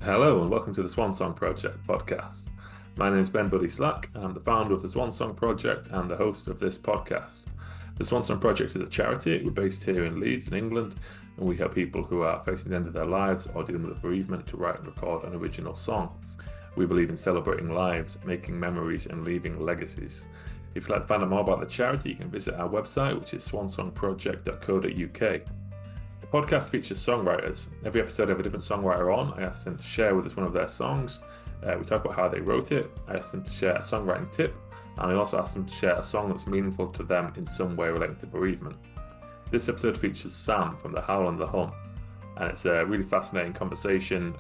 Hello and welcome to the Swan Song Project Podcast. My name is Ben Buddy Slack. I'm the founder of the Swan Song Project and the host of this podcast. The Swan Song Project is a charity. We're based here in Leeds in England, and we help people who are facing the end of their lives or dealing with bereavement to write and record an original song. We believe in celebrating lives, making memories and leaving legacies. If you'd like to find out more about the charity, you can visit our website, which is swansongproject.co.uk. The podcast features songwriters. Every episode I have a different songwriter on. I ask them to share with us one of their songs. We talk about how they wrote it. I ask them to share a songwriting tip, and I also ask them to share a song that's meaningful to them in some way relating to bereavement. This episode features Sam from the Howl and the Hum, and it's a really fascinating conversation.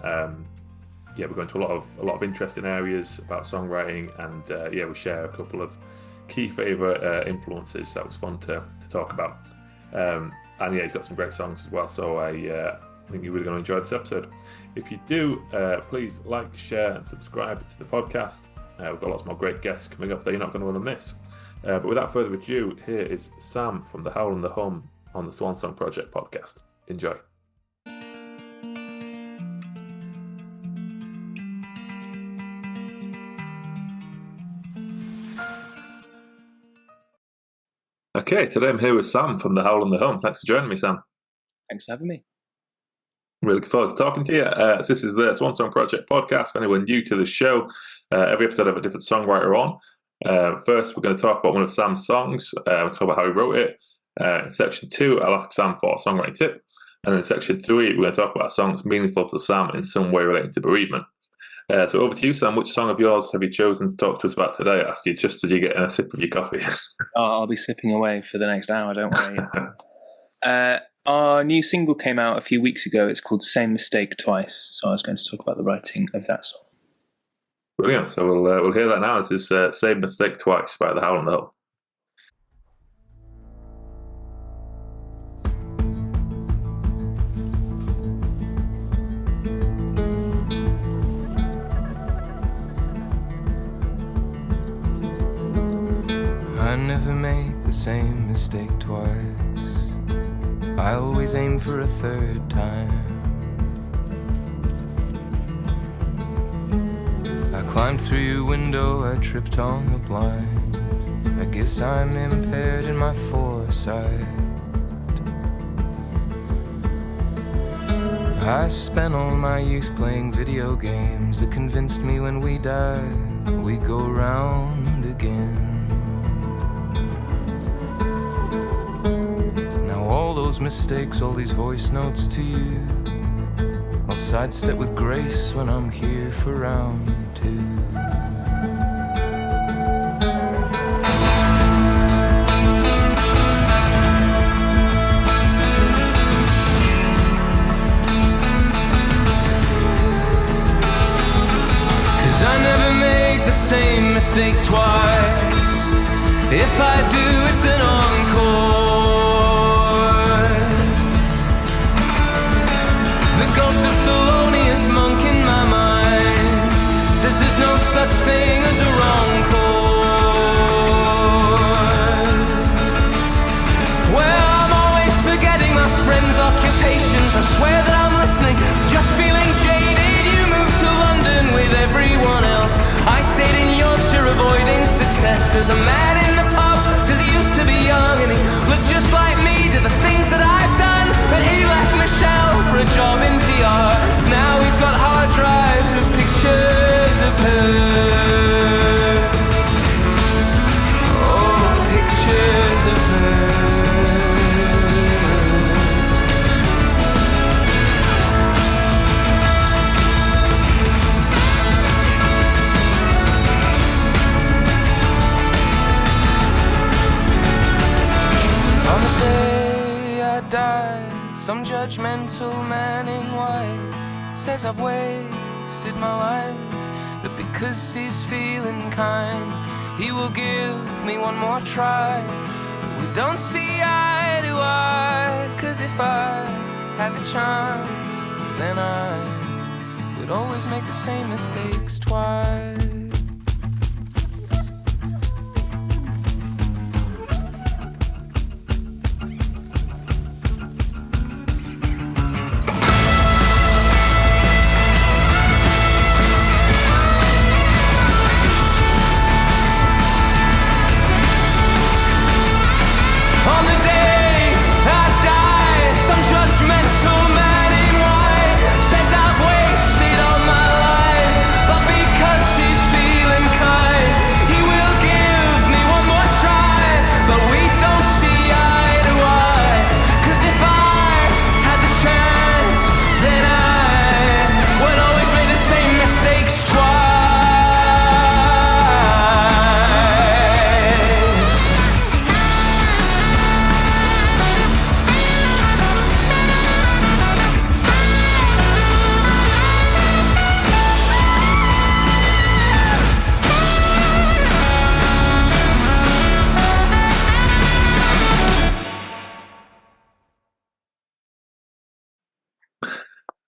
We go into a lot of interesting areas about songwriting, and we share a couple of key favourite influences that was fun to talk about. And he's got some great songs as well, so I think you're really going to enjoy this episode. If you do, please like, share and subscribe to the podcast. We've got lots more great guests coming up that you're not going to want to miss. But without further ado, here is Sam from the Howl and the Hum on the Swan Song Project Podcast. Enjoy. Okay, today I'm here with Sam from the Howl and the Hum. Thanks for joining me, Sam. Thanks for having me. Really looking forward to talking to you. So this is the Swan Song Project Podcast. For anyone new to the show, every episode I have a different songwriter on. First, we're going to talk about one of Sam's songs. We'll talk about how he wrote it. In section 2, I'll ask Sam for a songwriting tip. And in section 3, we're going to talk about a song that's meaningful to Sam in some way relating to bereavement. So over to you, Sam. Which song of yours have you chosen to talk to us about today? I asked you just as you get in a sip of your coffee. I'll be sipping away for the next hour, don't worry. Our new single came out a few weeks ago. It's called Same Mistake Twice. So I was going to talk about the writing of that song. Brilliant. So we'll hear that now. This is Same Mistake Twice by the Howl and the Hum. I never make the same mistake twice. I always aim for a third time. I climbed through your window, I tripped on the blind. I guess I'm impaired in my foresight. I spent all my youth playing video games that convinced me when we die, we go round again. All those mistakes, all these voice notes to you, I'll sidestep with grace when I'm here for round 2. Cause I never make the same mistake twice. If I do, it's an encore. Monk in my mind says there's no such thing as a wrong chord. Well, I'm always forgetting my friends' occupations. I swear that I'm listening, just feeling jaded. You moved to London with everyone else. I stayed in Yorkshire avoiding success. There's a man in the pub, does he used to be young, and he looked just like me, did the things that I've done, but he left Michelle for a job in PR. Now he's got hard drives of pictures of her. Oh, pictures of her. On the day I die, some judgmental man in white says I've wasted my life, but because he's feeling kind, he will give me one more try. But we don't see eye to eye, cause if I had the chance, then I would always make the same mistakes twice.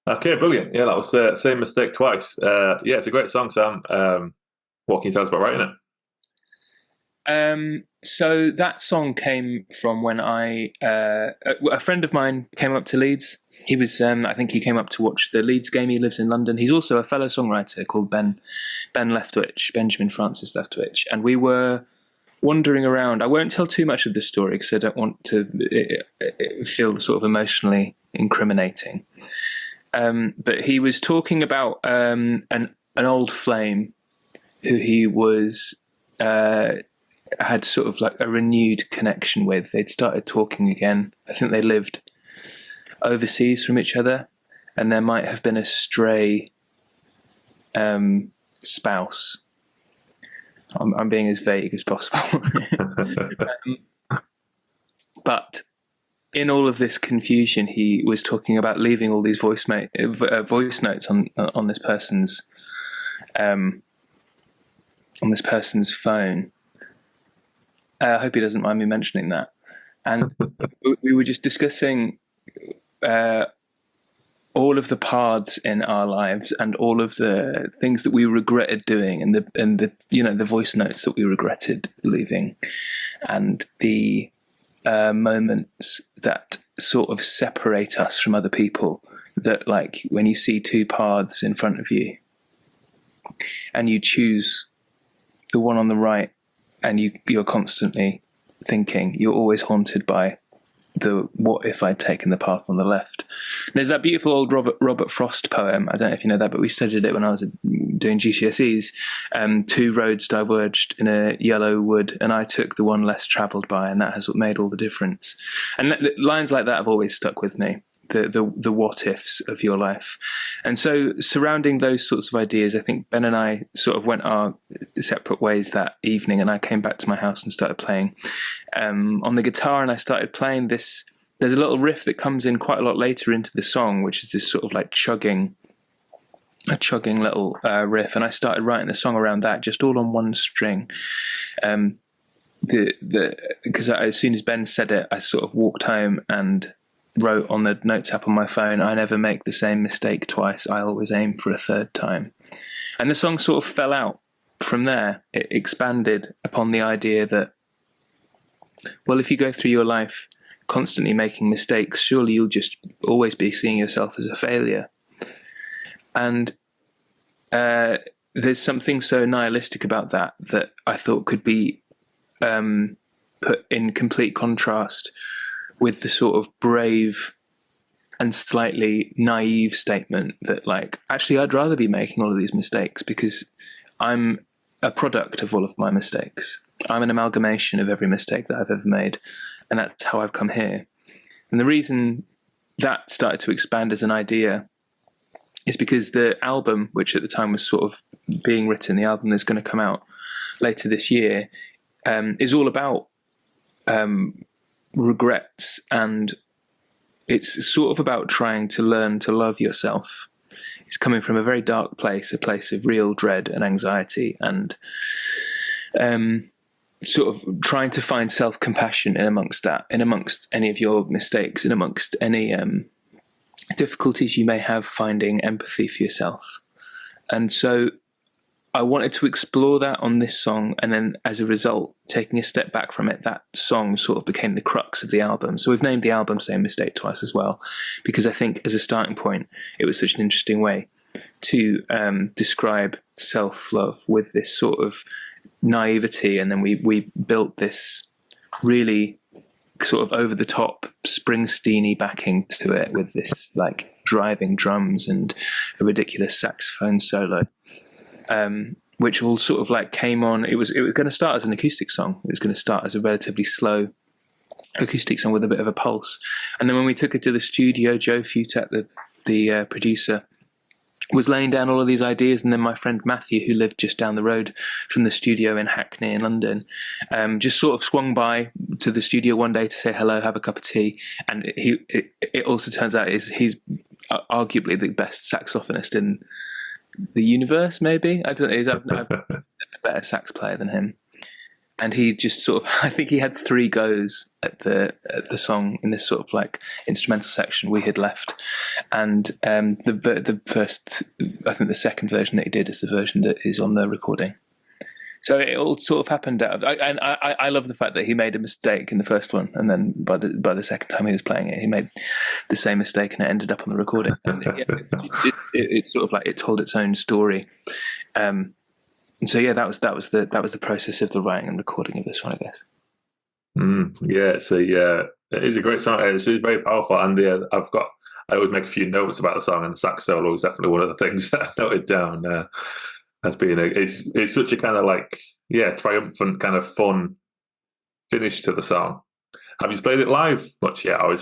Okay, brilliant. Yeah, that was Same Mistake Twice. Yeah, it's a great song, Sam. What can you tell us about writing it? So that song came from when a friend of mine came up to Leeds. He was, I think he came up to watch the Leeds game. He lives in London. He's also a fellow songwriter called Ben Leftwich, Benjamin Francis Leftwich. And we were wandering around. I won't tell too much of the story because I don't want to feel sort of emotionally incriminating. But he was talking about an old flame who he was had sort of like a renewed connection with. They'd started talking again. I think they lived overseas from each other, and there might have been a stray spouse. I'm being as vague as possible. But in all of this confusion, he was talking about leaving all these voice notes on this person's phone. I hope he doesn't mind me mentioning that. And we were just discussing all of the paths in our lives and all of the things that we regretted doing, and the the voice notes that we regretted leaving, and the moments that sort of separate us from other people. That, like, when you see two paths in front of you and you choose the one on the right, and you're constantly thinking, you're always haunted by the what if I'd taken the path on the left. There's that beautiful old Robert Frost poem, I don't know if you know that, but we studied it when I was doing GCSEs. Two roads diverged in a yellow wood, and I took the one less travelled by, and that has what made all the difference. And lines like that have always stuck with me. The what ifs of your life. And so surrounding those sorts of ideas, I think Ben and I sort of went our separate ways that evening, and I came back to my house and started playing on the guitar, and I started playing this. There's a little riff that comes in quite a lot later into the song, which is this sort of like a chugging little riff, and I started writing the song around that, just all on one string. Because as soon as Ben said it, I sort of walked home and wrote on the notes app on my phone, I never make the same mistake twice, I always aim for a third time. And the song sort of fell out from there. It expanded upon the idea that, well, if you go through your life constantly making mistakes, surely you'll just always be seeing yourself as a failure. And there's something so nihilistic about that I thought could be put in complete contrast with the sort of brave and slightly naive statement that, like, actually I'd rather be making all of these mistakes because I'm a product of all of my mistakes. I'm an amalgamation of every mistake that I've ever made, and that's how I've come here. And the reason that started to expand as an idea is because the album, which at the time was sort of being written, the album that's going to come out later this year, is all about regrets, and it's sort of about trying to learn to love yourself. It's coming from a very dark place, a place of real dread and anxiety, and sort of trying to find self-compassion in amongst that, in amongst any of your mistakes, in amongst any difficulties you may have finding empathy for yourself. And so I wanted to explore that on this song, and then as a result, taking a step back from it, that song sort of became the crux of the album. So we've named the album Same Mistake Twice as well, because I think as a starting point, it was such an interesting way to describe self-love with this sort of naivety, and then we built this really sort of over-the-top Springsteen-y backing to it with this like driving drums and a ridiculous saxophone solo. Which all sort of like came on. It was going to start as an acoustic song. It was going to start as a relatively slow acoustic song with a bit of a pulse. And then when we took it to the studio, Joe Futet, the producer, was laying down all of these ideas. And then my friend Matthew, who lived just down the road from the studio in Hackney in London, just sort of swung by to the studio one day to say hello, have a cup of tea. And it also turns out he's arguably the best saxophonist in the universe, maybe. I don't know. I've a better sax player than him. And he just sort of, I think he had 3 goes at the song in this sort of like instrumental section we had left. And the first, I think the second version that he did is the version that is on the recording. So it all sort of happened out of, and I love the fact that he made a mistake in the first one, and then by the second time he was playing it, he made the same mistake, and it ended up on the recording. And it's sort of like it told its own story. And so that was the process of the writing and recording of this one, I guess. It is a great song. It's very powerful, and I would make a few notes about the song, and the sax solo was definitely one of the things that I noted down. As being it's such a kind of like triumphant kind of fun finish to the song. Have you played it live much yet? I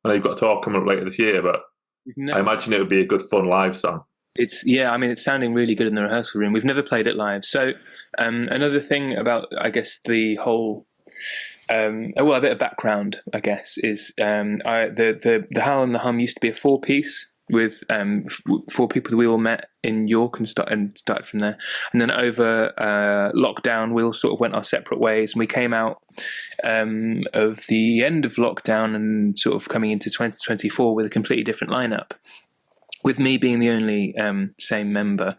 know you've got a tour coming up later this year, but I imagine it would be a good fun live song. It's sounding really good in the rehearsal room. We've never played it live. So another thing about, I guess, the whole a bit of background, I guess, is the Howl and the Hum used to be a 4-piece with 4 people that we all met in York and started from there. And then over lockdown, we all sort of went our separate ways, and we came out of the end of lockdown and sort of coming into 2024 with a completely different lineup, with me being the only same member.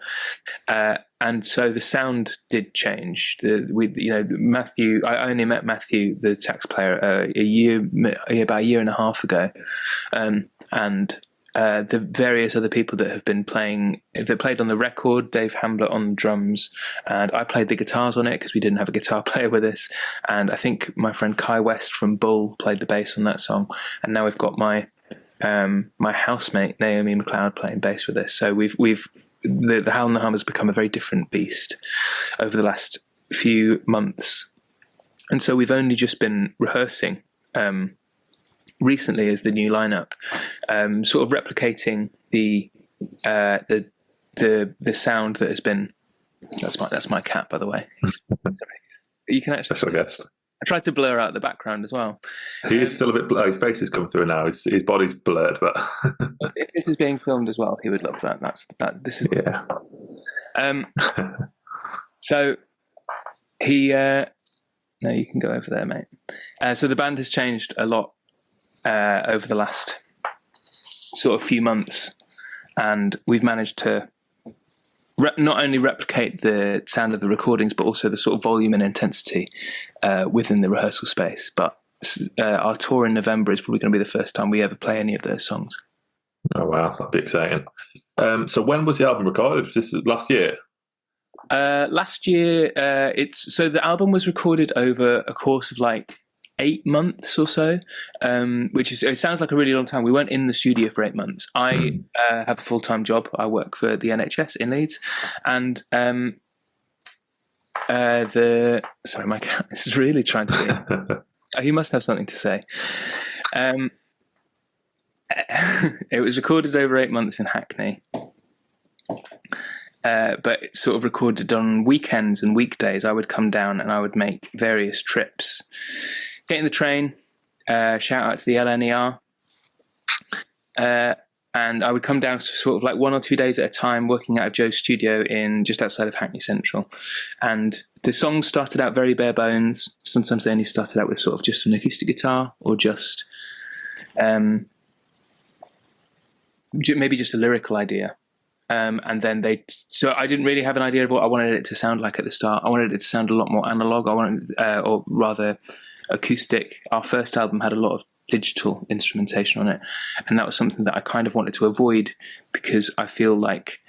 And so the sound did change. Matthew, I only met Matthew, the sax player, about a year and a half ago. And the various other people that have been that played on the record, Dave Hamblett on drums, and I played the guitars on it because we didn't have a guitar player with us. And I think my friend Kai West from Bull played the bass on that song. And now we've got my housemate Naomi McLeod playing bass with us. So the Howl and the Hum has become a very different beast over the last few months, and so we've only just been rehearsing recently as the new lineup, sort of replicating the sound that has been. That's my cat, by the way. Sorry. You can actually special guest. I tried to blur out the background as well. He is still a bit blurred. His face is coming through now. His body's blurred, but if this is being filmed as well, he would love that. This is So he no, you can go over there, mate. So the band has changed a lot over the last sort of few months, and we've managed to not only replicate the sound of the recordings, but also the sort of volume and intensity within the rehearsal space. But our tour in November is probably going to be the first time we ever play any of those songs. Oh wow, that'd be exciting. So when was the album recorded? Was this last year? Last year, the album was recorded over a course of like 8 months or so, it sounds like a really long time. We weren't in the studio for 8 months. I have a full-time job. I work for the NHS in Leeds, and sorry, my cat is really trying to be. He must have something to say. It was recorded over 8 months in Hackney, but it's sort of recorded on weekends and weekdays. I would come down and I would make various trips. Get in the train, shout out to the LNER, and I would come down sort of like 1 or 2 days at a time, working out of Joe's studio in just outside of Hackney Central. And the songs started out very bare bones. Sometimes they only started out with sort of just an acoustic guitar or just maybe just a lyrical idea. And then so I didn't really have an idea of what I wanted it to sound like at the start. I wanted it to sound a lot more analog. I wanted, or rather, acoustic. Our first album had a lot of digital instrumentation on it, and that was something that I kind of wanted to avoid, because I feel like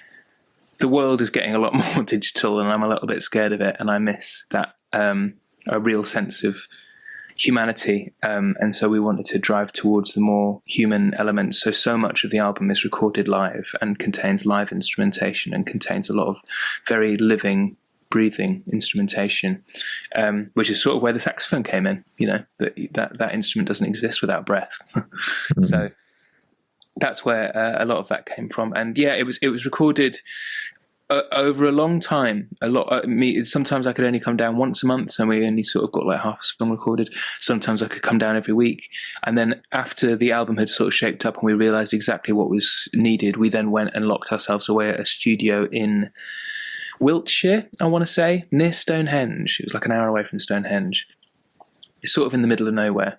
the world is getting a lot more digital and I'm a little bit scared of it, and I miss that a real sense of humanity, and so we wanted to drive towards the more human elements. So much of the album is recorded live and contains live instrumentation and contains a lot of very living, breathing instrumentation, which is sort of where the saxophone came in. That instrument doesn't exist without breath. So that's where a lot of that came from. And it was recorded over a long time. Sometimes I could only come down once a month, so we only sort of got like half a song recorded. Sometimes I could come down every week, and then after the album had sort of shaped up and we realized exactly what was needed, we then went and locked ourselves away at a studio in Wiltshire, I want to say, near Stonehenge. It was like an hour away from Stonehenge. It's sort of in the middle of nowhere.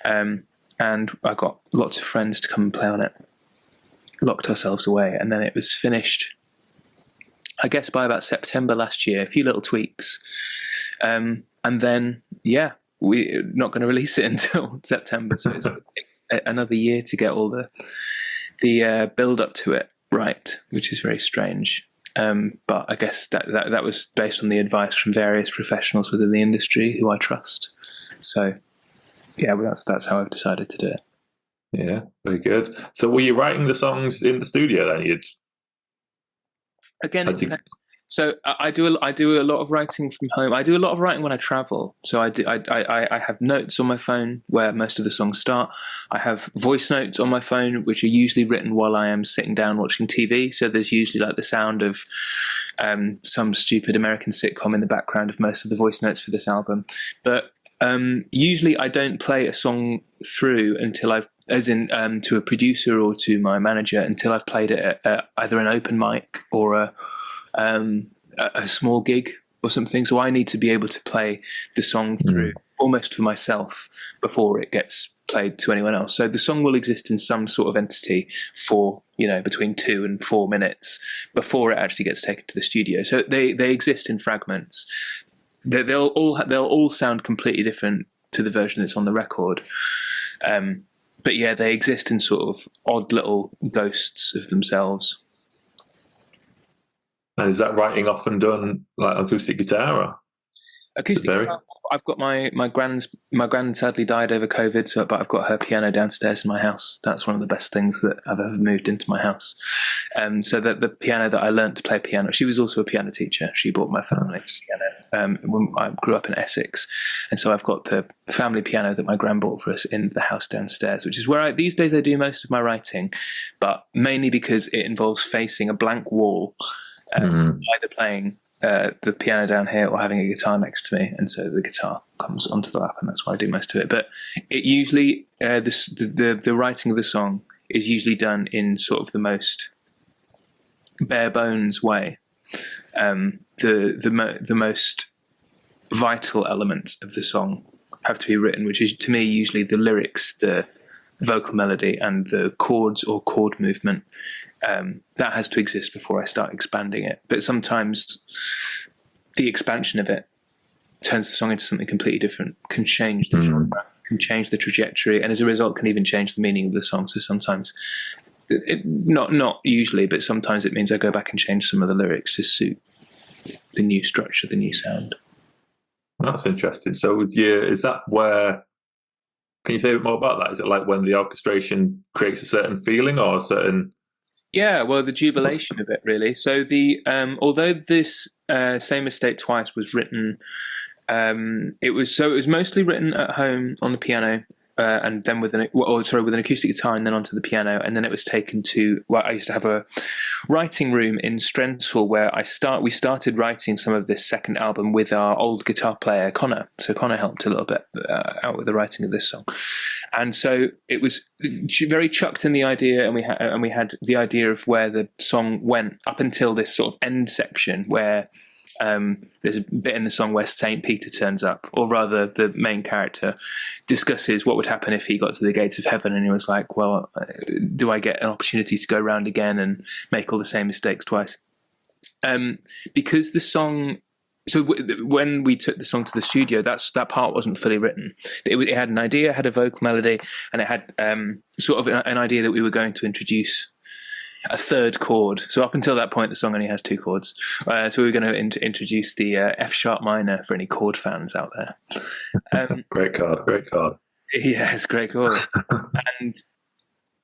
And I got lots of friends to come and play on it. Locked ourselves away, and then it was finished, I guess, by about September last year. A few little tweaks. And then, we're not going to release it until September. So it takes another year to get all the build up to it right, which is very strange. But I guess that was based on the advice from various professionals within the industry who I trust. So, that's how I've decided to do it. Yeah, very good. So, were you writing the songs in the studio then? So I do a lot of writing from home. I do a lot of writing when I travel. So I have notes on my phone where most of the songs start. I have voice notes on my phone, which are usually written while I am sitting down watching TV. So there's usually like the sound of some stupid American sitcom in the background of most of the voice notes for this album. But usually I don't play a song through until I've, to a producer or to my manager, until I've played it at either an open mic or a small gig or something. So I need to be able to play the song through almost for myself before it gets played to anyone else. So the song will exist in some sort of entity for, between 2 and 4 minutes before it actually gets taken to the studio. So they exist in fragments. They'll all sound completely different to the version that's on the record. But yeah, they exist in sort of odd little ghosts of themselves. And is that writing often done like acoustic guitar? Or? Acoustic guitar. I've got my gran sadly died over COVID, but I've got her piano downstairs in my house. That's one of the best things that I've ever moved into my house. So that the piano that I learned to play piano, she was also a piano teacher. She bought my family piano when I grew up in Essex, and so I've got the family piano that my gran bought for us in the house downstairs, which is where these days I do most of my writing, but mainly because it involves facing a blank wall, either playing the piano down here or having a guitar next to me, and so the guitar comes onto the lap, and that's where I do most of it. But it usually the writing of the song is usually done in sort of the most bare bones way. The most vital elements of the song have to be written, which is to me usually the lyrics, the vocal melody, and the chords or chord movement. That has to exist before I start expanding it. But sometimes the expansion of it turns the song into something completely different, can change the genre, can change the trajectory, and as a result can even change the meaning of the song. So sometimes, not usually, but sometimes it means I go back and change some of the lyrics to suit the new structure, the new sound. That's interesting. So is that where... Can you say a bit more about that? Is it like when the orchestration creates a certain feeling or a certain... Yeah, well, the jubilation of it, really. So although this Same Mistake Twice was written, it was mostly written at home on the piano, and then with an acoustic guitar, and then onto the piano, and then it was taken to. Well, I used to have a writing room in Strensall where we started writing some of this second album with our old guitar player Connor. So Connor helped a little bit out with the writing of this song, and so it was very chucked in the idea, and we had the idea of where the song went up until this sort of end section where. There's a bit in the song where Saint Peter turns up, or rather the main character discusses what would happen if he got to the gates of heaven, and he was like, well, do I get an opportunity to go round again and make all the same mistakes twice? Because the song... So when we took the song to the studio, that part wasn't fully written. It had an idea, had a vocal melody, and it had sort of an idea that we were going to introduce a third chord. So up until that point, the song only has 2 chords. So we were going to introduce the F sharp minor for any chord fans out there. Great chord. Yeah, it's a great chord.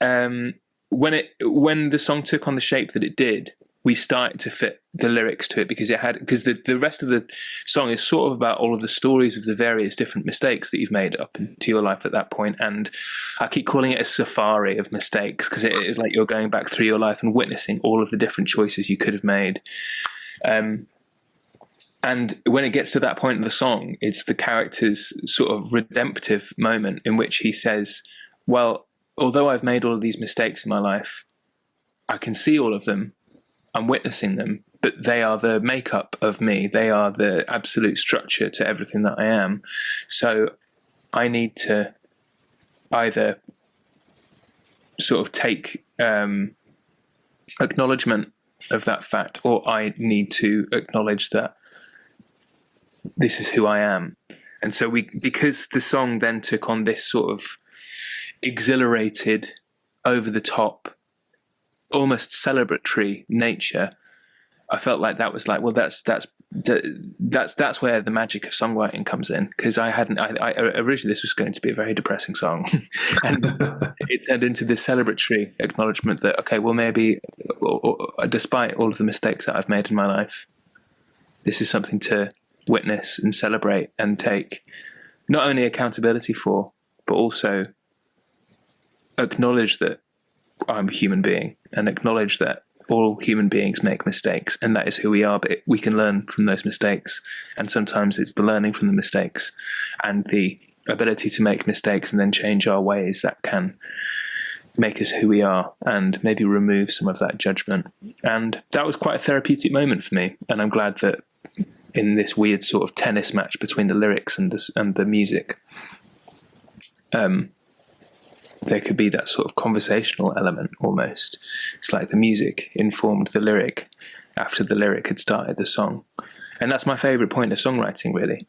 And when the song took on the shape that it did, we started to fit the lyrics to it because the rest of the song is sort of about all of the stories of the various different mistakes that you've made up into your life at that point. And I keep calling it a safari of mistakes because it is like you're going back through your life and witnessing all of the different choices you could have made. And when it gets to that point in the song, it's the character's sort of redemptive moment in which he says, well, although I've made all of these mistakes in my life, I can see all of them, I'm witnessing them, but they are the makeup of me. They are the absolute structure to everything that I am. So I need to either sort of take acknowledgement of that fact, or I need to acknowledge that this is who I am. And so because the song then took on this sort of exhilarated, over the top, almost celebratory nature, I felt like that was like, well, that's where the magic of songwriting comes in. Because I originally, this was going to be a very depressing song, and it turned into this celebratory acknowledgement that, okay, well, maybe despite all of the mistakes that I've made in my life, this is something to witness and celebrate and take not only accountability for, but also acknowledge that I'm a human being and acknowledge that all human beings make mistakes, and that is who we are, but we can learn from those mistakes. And sometimes it's the learning from the mistakes and the ability to make mistakes and then change our ways that can make us who we are and maybe remove some of that judgment. And that was quite a therapeutic moment for me. And I'm glad that in this weird sort of tennis match between the lyrics and the music, there could be that sort of conversational element almost. It's like the music informed the lyric after the lyric had started the song. And that's my favourite point of songwriting, really,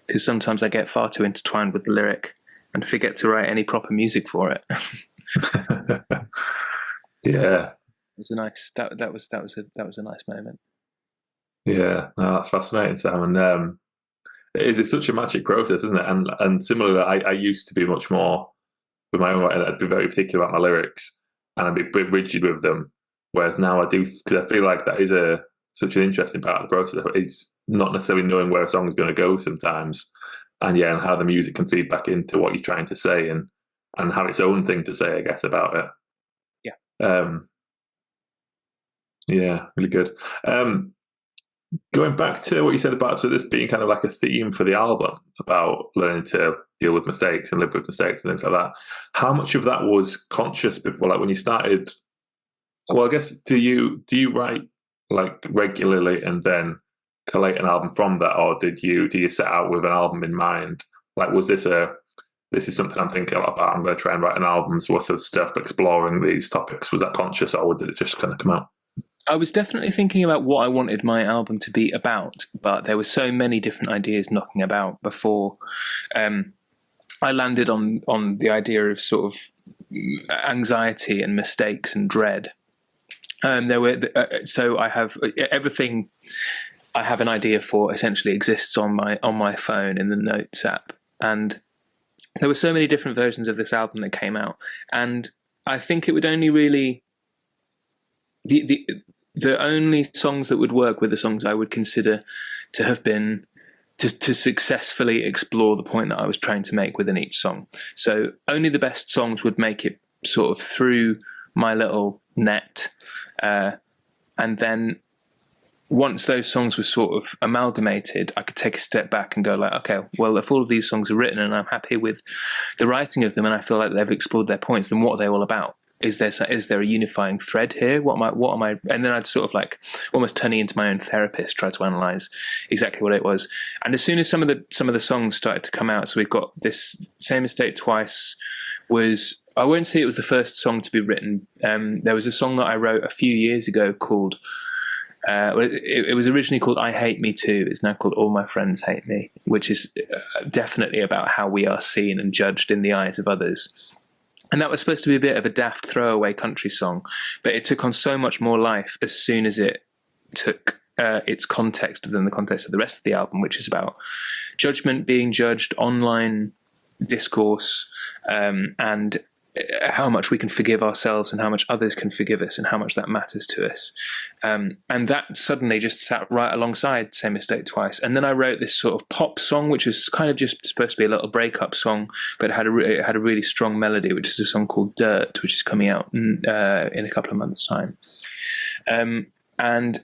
because sometimes I get far too intertwined with the lyric and forget to write any proper music for it. Yeah. It was a nice, that was a nice moment. Yeah, no, that's fascinating, Sam. And it's such a magic process, isn't it? And similarly, I used to be much more with my own writing. I'd be very particular about my lyrics, and I'd be a bit rigid with them. Whereas now I do, because I feel like that is such an interesting part of the process. It's not necessarily knowing where a song is going to go sometimes, and how the music can feed back into what you're trying to say and have its own thing to say, I guess, about it. Yeah. Yeah, really good. Going back to what you said about this being kind of like a theme for the album about learning to deal with mistakes and live with mistakes and things like that. How much of that was conscious before, like when you started? Well, I guess do you write like regularly and then collate an album from that, or do you set out with an album in mind? Like, was this is something I'm thinking about? I'm going to try and write an album's worth of stuff exploring these topics. Was that conscious, or did it just kind of come out? I was definitely thinking about what I wanted my album to be about, but there were so many different ideas knocking about before I landed on the idea of sort of anxiety and mistakes and dread. So I have everything I have an idea for essentially exists on my phone in the Notes app, and there were so many different versions of this album that came out, and I think it would only really the only songs that would work were the songs I would consider to have been to successfully explore the point that I was trying to make within each song. So only the best songs would make it sort of through my little net, and then once those songs were sort of amalgamated, I could take a step back and go like, okay, well, if all of these songs are written and I'm happy with the writing of them and I feel like they've explored their points, then what are they all about? Is there a unifying thread here? What am I? And then I'd sort of like almost turning into my own therapist, try to analyze exactly what it was. And as soon as some of the songs started to come out, so we've got this Same Mistake Twice was, I won't say it was the first song to be written. There was a song that I wrote a few years ago called, it was originally called I Hate Me Too. It's now called All My Friends Hate Me, which is definitely about how we are seen and judged in the eyes of others. And that was supposed to be a bit of a daft throwaway country song, but it took on so much more life as soon as it took its context within the context of the rest of the album, which is about judgment, being judged, online discourse, and how much we can forgive ourselves and how much others can forgive us and how much that matters to us. And that suddenly just sat right alongside Same Mistake Twice. And then I wrote this sort of pop song, which was kind of just supposed to be a little breakup song, but it had a really strong melody, which is a song called Dirt, which is coming out in a couple of months' time. And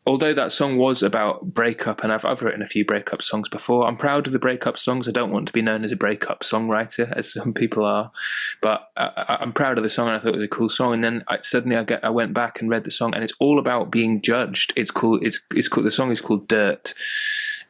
although that song was about breakup, and I've written a few breakup songs before, I'm proud of the breakup songs. I don't want to be known as a breakup songwriter, as some people are, but I'm proud of the song, and I thought it was a cool song. And then I went back and read the song, and it's all about being judged. It's called the song is called Dirt.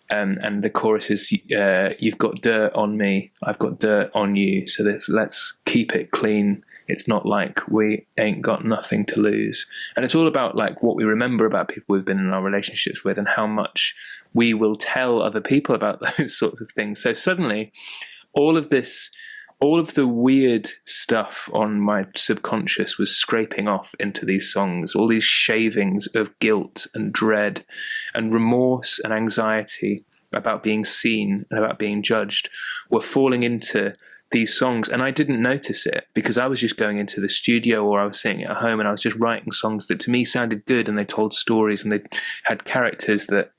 And the chorus is, you've got dirt on me, I've got dirt on you, so let's keep it clean. It's not like we ain't got nothing to lose. And it's all about like what we remember about people we've been in our relationships with, and how much we will tell other people about those sorts of things. So suddenly all of the weird stuff on my subconscious was scraping off into these songs. All these shavings of guilt and dread and remorse and anxiety about being seen and about being judged were falling into these songs. And I didn't notice it because I was just going into the studio, or I was sitting at home and I was just writing songs that to me sounded good, and they told stories and they had characters that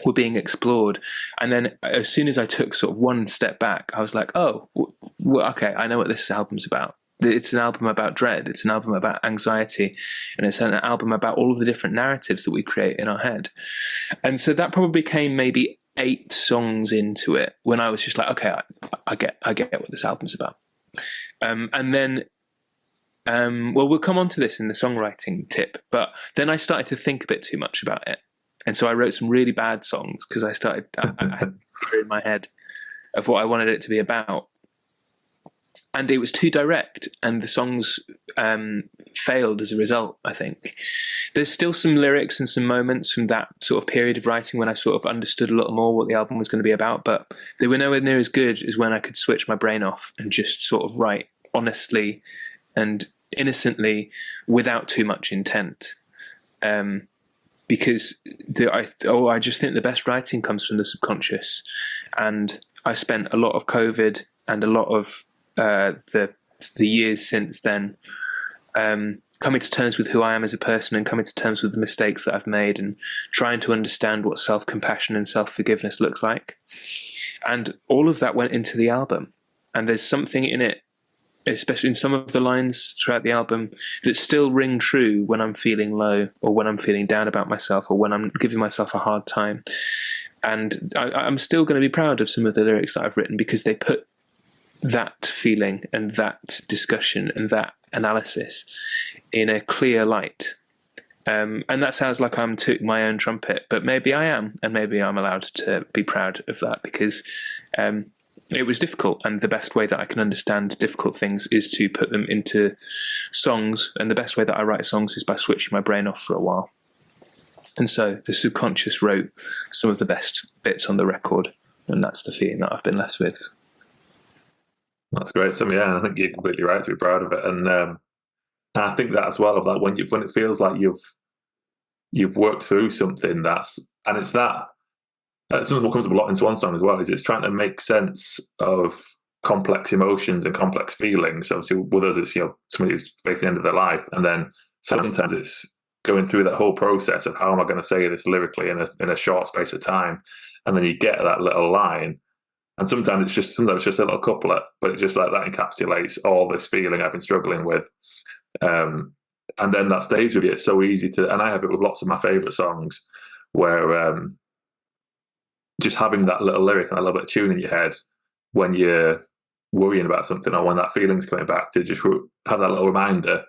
were being explored. And then as soon as I took sort of one step back, I was like, oh, okay, I know what this album's about. It's an album about dread. It's an album about anxiety. And it's an album about all of the different narratives that we create in our head. And so that probably came maybe 8 songs into it when I was just like, okay, I get what this album's about. And then, well, we'll come on to this in the songwriting tip, but then I started to think a bit too much about it. And so I wrote some really bad songs because I had a theory in my head of what I wanted it to be about. And it was too direct, and the songs failed as a result, I think. There's still some lyrics and some moments from that sort of period of writing when I sort of understood a little more what the album was going to be about, but they were nowhere near as good as when I could switch my brain off and just sort of write honestly and innocently without too much intent. Because I just think the best writing comes from the subconscious. And I spent a lot of COVID and a lot of the years since then coming to terms with who I am as a person, and coming to terms with the mistakes that I've made, and trying to understand what self-compassion and self-forgiveness looks like. And all of that went into the album. And there's something in it, especially in some of the lines throughout the album, that still ring true when I'm feeling low, or when I'm feeling down about myself, or when I'm giving myself a hard time. And I'm still going to be proud of some of the lyrics that I've written, because they put that feeling and that discussion and that analysis in a clear light. And that sounds like I'm tooting my own trumpet, but maybe I am, and maybe I'm allowed to be proud of that, because it was difficult, and the best way that I can understand difficult things is to put them into songs, and the best way that I write songs is by switching my brain off for a while. And so the subconscious wrote some of the best bits on the record, and that's the feeling that I've been left with. That's great. So yeah, I think you're completely right to be proud of it, and I think that as well, of that when it feels like you've worked through something and it's that. Something that comes up a lot in Swan Song as well is it's trying to make sense of complex emotions and complex feelings. Obviously, with us, it's somebody who's facing the end of their life, and then sometimes it's going through that whole process of how am I going to say this lyrically in a short space of time, and then you get that little line, and sometimes it's just a little couplet, but it's just like that encapsulates all this feeling I've been struggling with, and then that stays with you. It's so easy to, and I have it with lots of my favourite songs where. Just having that little lyric and a little bit of tune in your head when you're worrying about something, or when that feeling's coming back, to just have that little reminder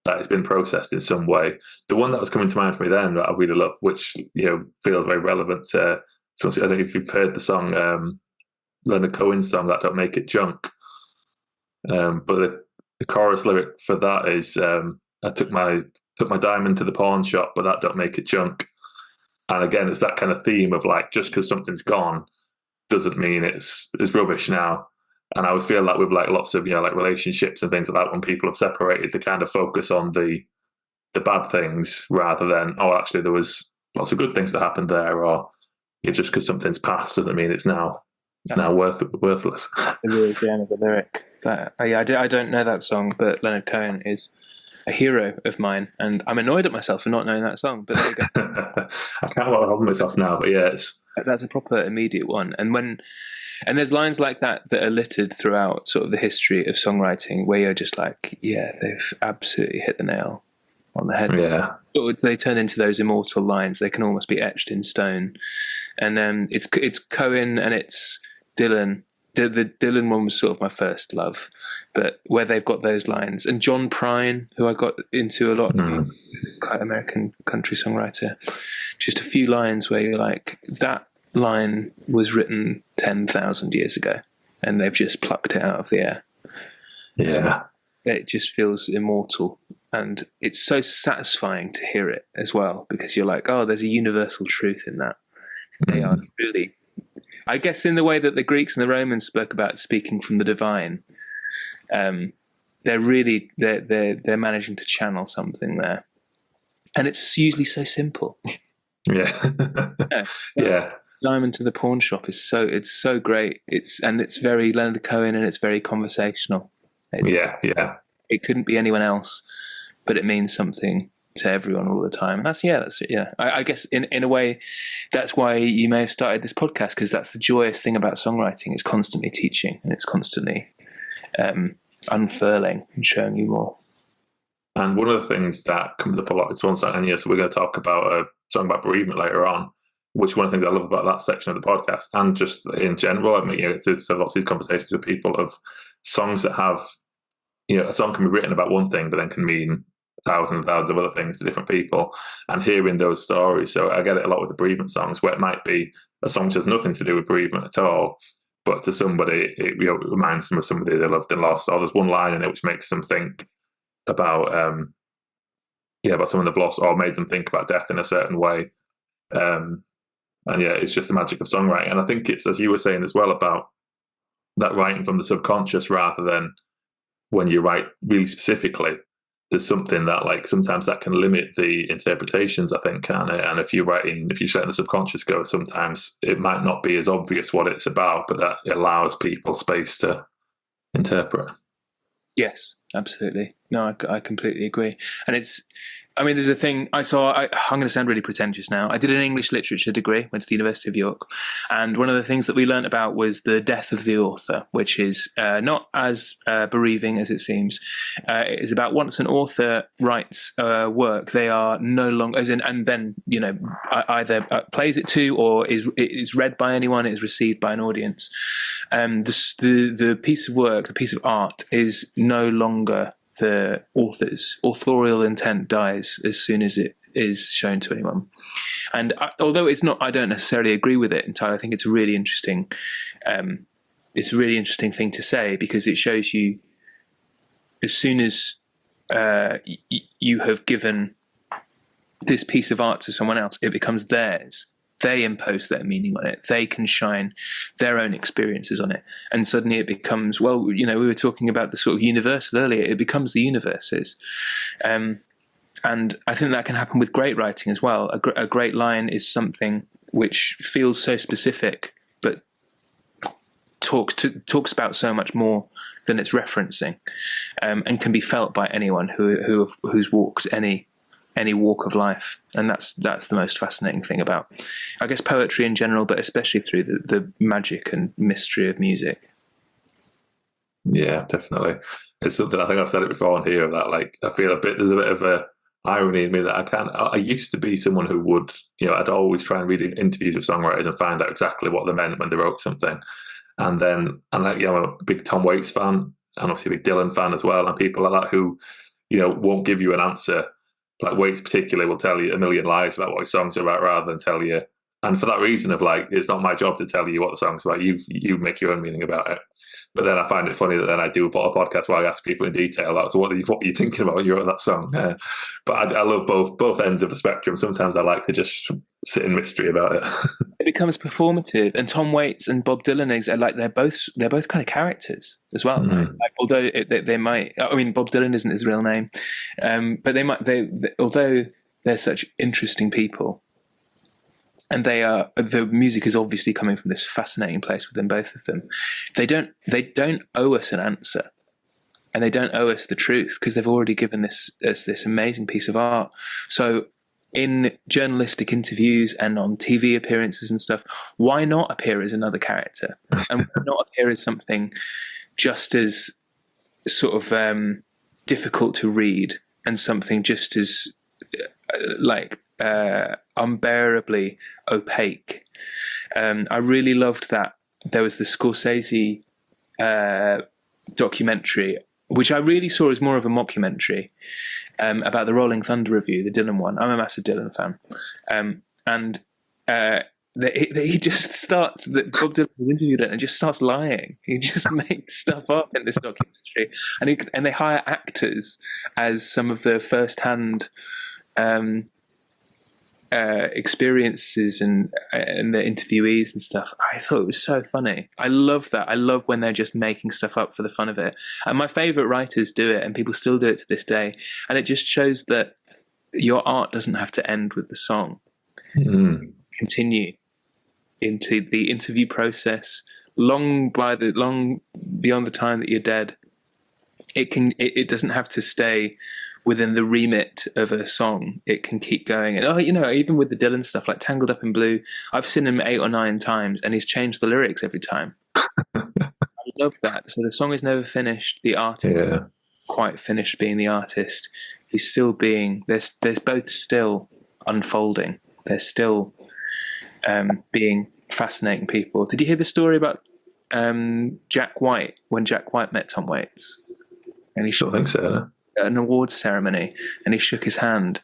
that it's been processed in some way. The one that was coming to mind for me then that I really love, which feels very relevant to, I don't know if you've heard the song, Leonard Cohen's song, That Don't Make It Junk. But the chorus lyric for that is, I took my diamond to the pawn shop, but that don't make it junk. And again, it's that kind of theme of like, just because something's gone doesn't mean it's rubbish now. And I always feel like with like lots of like relationships and things like that, when people have separated, they kind of focus on the bad things rather than, oh, actually there was lots of good things that happened there, or just because something's passed doesn't mean it's now worthless. Really the end of the lyric. I don't know that song, but Leonard Cohen is a hero of mine, and I'm annoyed at myself for not knowing that song, but there you go. I can't help myself now, but yeah, that's a proper immediate one. And there's lines like that are littered throughout sort of the history of songwriting, where you're just like, yeah, they've absolutely hit the nail on the head. Yeah. They turn into those immortal lines. They can almost be etched in stone. And it's Cohen and it's Dylan. The Dylan one was sort of my first love, but where they've got those lines, and John Prine, who I got into a lot, quite American country songwriter, just a few lines where you're like, that line was written 10,000 years ago, and they've just plucked it out of the air. Yeah. It just feels immortal, and it's so satisfying to hear it as well, because you're like, oh, there's a universal truth in that. They are really, I guess, in the way that the Greeks and the Romans spoke about speaking from the divine, they're managing to channel something there, and it's usually so simple. Yeah. Yeah. Diamond to the Pawn Shop it's so great. It's very Leonard Cohen, and it's very conversational. It couldn't be anyone else, but it means something to everyone all the time. And that's it. I guess in a way, that's why you may have started this podcast, because that's the joyous thing about songwriting. It's constantly teaching, and it's constantly unfurling and showing you more. And one of the things that comes up a lot is Swan Song, and so we're going to talk about a song about bereavement later on, which one of the things I love about that section of the podcast, and just in general, I mean, there's lots of these conversations with people of songs that have, a song can be written about one thing, but then can mean thousands and thousands of other things to different people, and hearing those stories. So I get it a lot with the bereavement songs, where it might be a song which has nothing to do with bereavement at all, but to somebody, it reminds them of somebody they loved and lost, or there's one line in it which makes them think about, about someone they've lost, or made them think about death in a certain way. It's just the magic of songwriting. And I think it's, as you were saying as well, about that writing from the subconscious rather than when you write really specifically. There's something that, like, sometimes that can limit the interpretations, I think, can it? And if you're letting the subconscious go, sometimes it might not be as obvious what it's about, but that allows people space to interpret. Yes, absolutely. No, I completely agree. And there's a thing I'm going to sound really pretentious now. I did an English literature degree, went to the University of York. And one of the things that we learned about was the death of the author, which is not as bereaving as it seems. It is about once an author writes work, they are no longer, either plays it to, or is read by anyone, is received by an audience. The piece of work, the piece of art is no longer the author's. Authorial intent dies as soon as it is shown to anyone. And although it's not, I don't necessarily agree with it entirely. I think it's a really interesting, thing to say, because it shows you, as soon as you have given this piece of art to someone else, it becomes theirs. They impose their meaning on it. They can shine their own experiences on it. And suddenly it becomes, we were talking about the sort of universal earlier. It becomes the universes. And I think that can happen with great writing as well. A great line is something which feels so specific, but talks about so much more than it's referencing, and can be felt by anyone who's walked any walk of life. And that's the most fascinating thing about, I guess, poetry in general, but especially through the magic and mystery of music. Yeah, definitely. It's something, I think I've said it before on here, that, like, I feel there's a bit of a irony in me that I used to be someone who would, I'd always try and read interviews with songwriters and find out exactly what they meant when they wrote something. And then, I'm a big Tom Waits fan, and obviously a big Dylan fan as well, and people like that who, won't give you an answer. Like Waits particularly will tell you a million lies about what his songs are about, rather than tell you. And for that reason of, like, it's not my job to tell you what the song's about. You make your own meaning about it. But then I find it funny that then I do a podcast where I ask people in detail, so what were you thinking about when you wrote that song? But I love both ends of the spectrum. Sometimes I like to just sit in mystery about it. It becomes performative, and Tom Waits and Bob Dylan are like, they're both kind of characters as well. Mm. Like, although they might, Bob Dylan isn't his real name, but although they're such interesting people, and the music is obviously coming from this fascinating place within both of them. They don't owe us an answer, and they don't owe us the truth, because they've already given us this amazing piece of art. So in journalistic interviews and on TV appearances and stuff, why not appear as another character? And why not appear as something just as sort of difficult to read and something just as unbearably opaque. I really loved that there was the Scorsese documentary, which I really saw as more of a mockumentary, about the Rolling Thunder review, the Dylan one. I'm a massive Dylan fan. He just starts, Bob Dylan interviewed it and just starts lying. He just makes stuff up in this documentary, and they hire actors as some of the first-hand experiences and the interviewees and stuff. I thought it was so funny. I love that. I love when they're just making stuff up for the fun of it. And my favourite writers do it, and people still do it to this day. And it just shows that your art doesn't have to end with the song. Continue into the interview process long beyond the time that you're dead. It doesn't have to stay within the remit of a song. It can keep going. And even with the Dylan stuff, like Tangled Up in Blue, I've seen him 8 or 9 times, and he's changed the lyrics every time. I love that. So the song is never finished. The artist isn't quite finished being the artist. He's still being. There's both still unfolding. They're still being fascinating people. Did you hear the story about Jack White, when Jack White met Tom Waits? And he shook an awards ceremony, and he shook his hand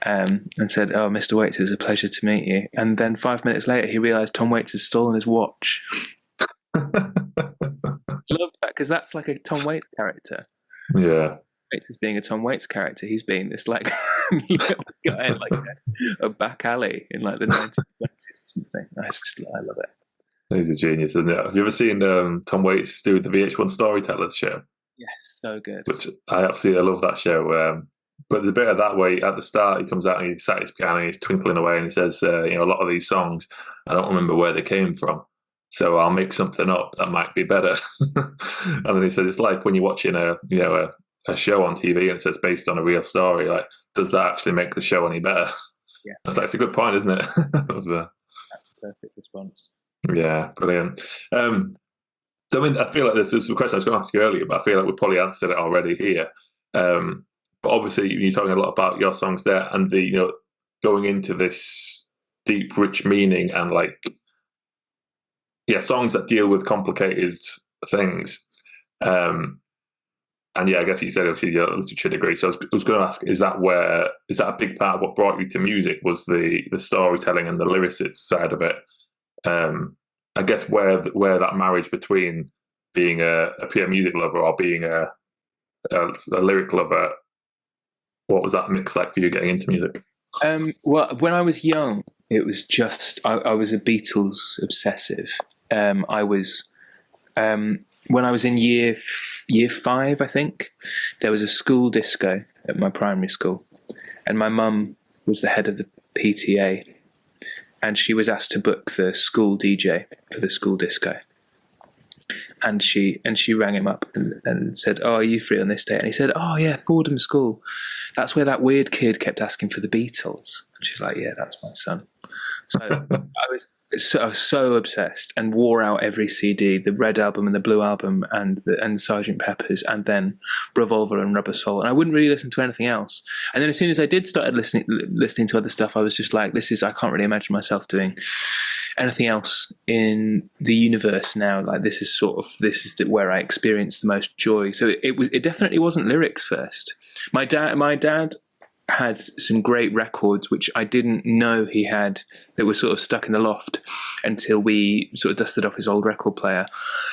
and said, "Oh, Mr. Waits, it's a pleasure to meet you." And then 5 minutes later, he realised Tom Waits had stolen his watch. I love that, because that's like a Tom Waits character. Yeah. Waits is being a Tom Waits character. He's being this like little guy in like a back alley in like the 1920s or something. I love it. He's a genius, isn't it? Have you ever seen Tom Waits do the VH1 Storytellers show? Yes, so good. Which I love that show. But there's a bit of that way at the start. He comes out and he's sat at his piano, and he's twinkling away, and he says, a lot of these songs, I don't remember where they came from, so I'll make something up that might be better. And then he said, it's like when you're watching a show on TV and it says based on a real story. Like, does that actually make the show any better? Yeah, it's a good point, isn't it? That's a perfect response. Yeah, brilliant. So, I feel like this is a question I was going to ask you earlier, but I feel like we probably answered it already here. But obviously, you're talking a lot about your songs there, and going into this deep, rich meaning, and songs that deal with complicated things. And I guess you said obviously your literature degree. So I was going to ask, is that a big part of what brought you to music? Was the storytelling and the lyricist side of it? I guess where that marriage between being a pure music lover or being a lyric lover, what was that mix like for you getting into music? Well, when I was young, it was just I was a Beatles obsessive. I was when I was in year 5, I think, there was a school disco at my primary school, and my mum was the head of the PTA, and she was asked to book the school DJ for the school disco. And she rang him up and said, "Oh, are you free on this day?" And he said, "Oh yeah, Fordham School. That's where that weird kid kept asking for the Beatles." And she's like, "Yeah, that's my son." So I was so obsessed and wore out every CD, the Red Album and the Blue Album and Sgt. Pepper's, and then Revolver and Rubber Soul. And I wouldn't really listen to anything else. And then as soon as I did start listening to other stuff, I was just like, I can't really imagine myself doing anything else in the universe now. Like, this is where I experienced the most joy. So it definitely wasn't lyrics first. My dad had some great records which I didn't know he had, that were sort of stuck in the loft until we sort of dusted off his old record player.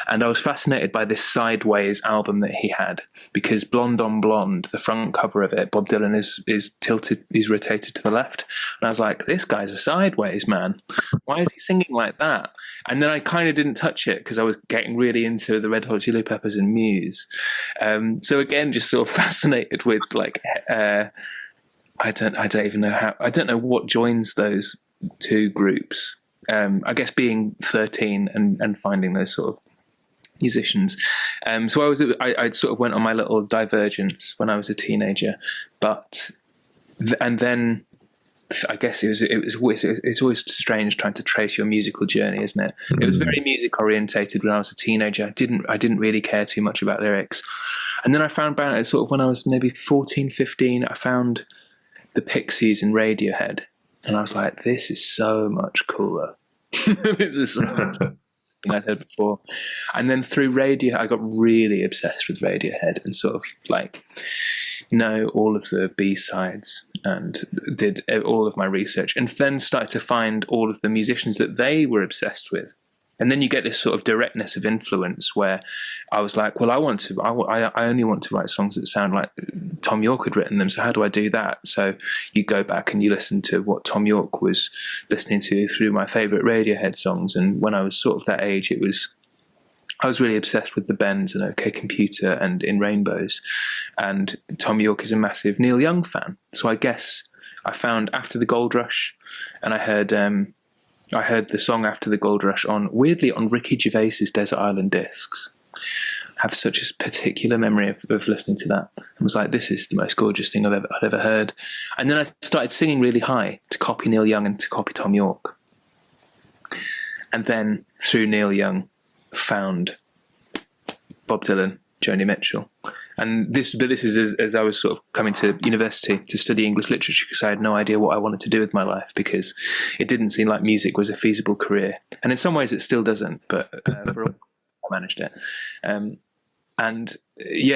And I was fascinated by this Sideways album that he had, because Blonde on Blonde, the front cover of it, Bob Dylan is tilted, he's rotated to the left. And I was like, this guy's a sideways man. Why is he singing like that? And then I kind of didn't touch it because I was getting really into the Red Hot Chili Peppers and Muse. So again, just sort of fascinated with I don't even know how. I don't know what joins those two groups. I guess being 13 and finding those sort of musicians. So I sort of went on my little divergence when I was a teenager, and then I guess it's always strange trying to trace your musical journey, isn't it? Mm-hmm. It was very music orientated when I was a teenager. I didn't really care too much about lyrics. And then I found bands sort of when I was maybe 14, 15, I found the Pixies and Radiohead. And I was like, this is so much cooler. This is so much than I'd heard before. And then through Radiohead, I got really obsessed with Radiohead and sort of like know all of the B-sides and did all of my research, and then started to find all of the musicians that they were obsessed with. And then you get this sort of directness of influence where I was like, well, I only want to write songs that sound like Tom York had written them. So how do I do that? So you go back and you listen to what Tom York was listening to through my favorite Radiohead songs. And when I was sort of that age, I was really obsessed with the Bends and OK Computer and In Rainbows. And Tom York is a massive Neil Young fan. So I guess I found After the Gold Rush, and I heard the song After the Gold Rush weirdly on Ricky Gervais's Desert Island Discs. I have such a particular memory of listening to that. I was like, this is the most gorgeous thing I'd ever heard. And then I started singing really high to copy Neil Young and to copy Tom York. And then through Neil Young, found Bob Dylan, Joni Mitchell. And this is as I was sort of coming to university to study English literature, because I had no idea what I wanted to do with my life, because it didn't seem like music was a feasible career. And in some ways it still doesn't, but for all, I managed it.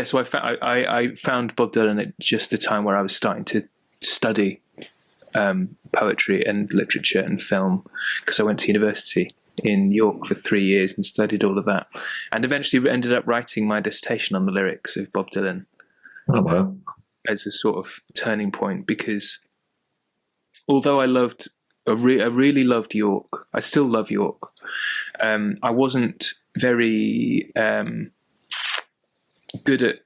So I found Bob Dylan at just the time where I was starting to study poetry and literature and film, because I went to university in York for 3 years and studied all of that, and eventually ended up writing my dissertation on the lyrics of Bob Dylan. Oh, wow. As a sort of turning point, because although I really loved York, I still love York. I wasn't very good at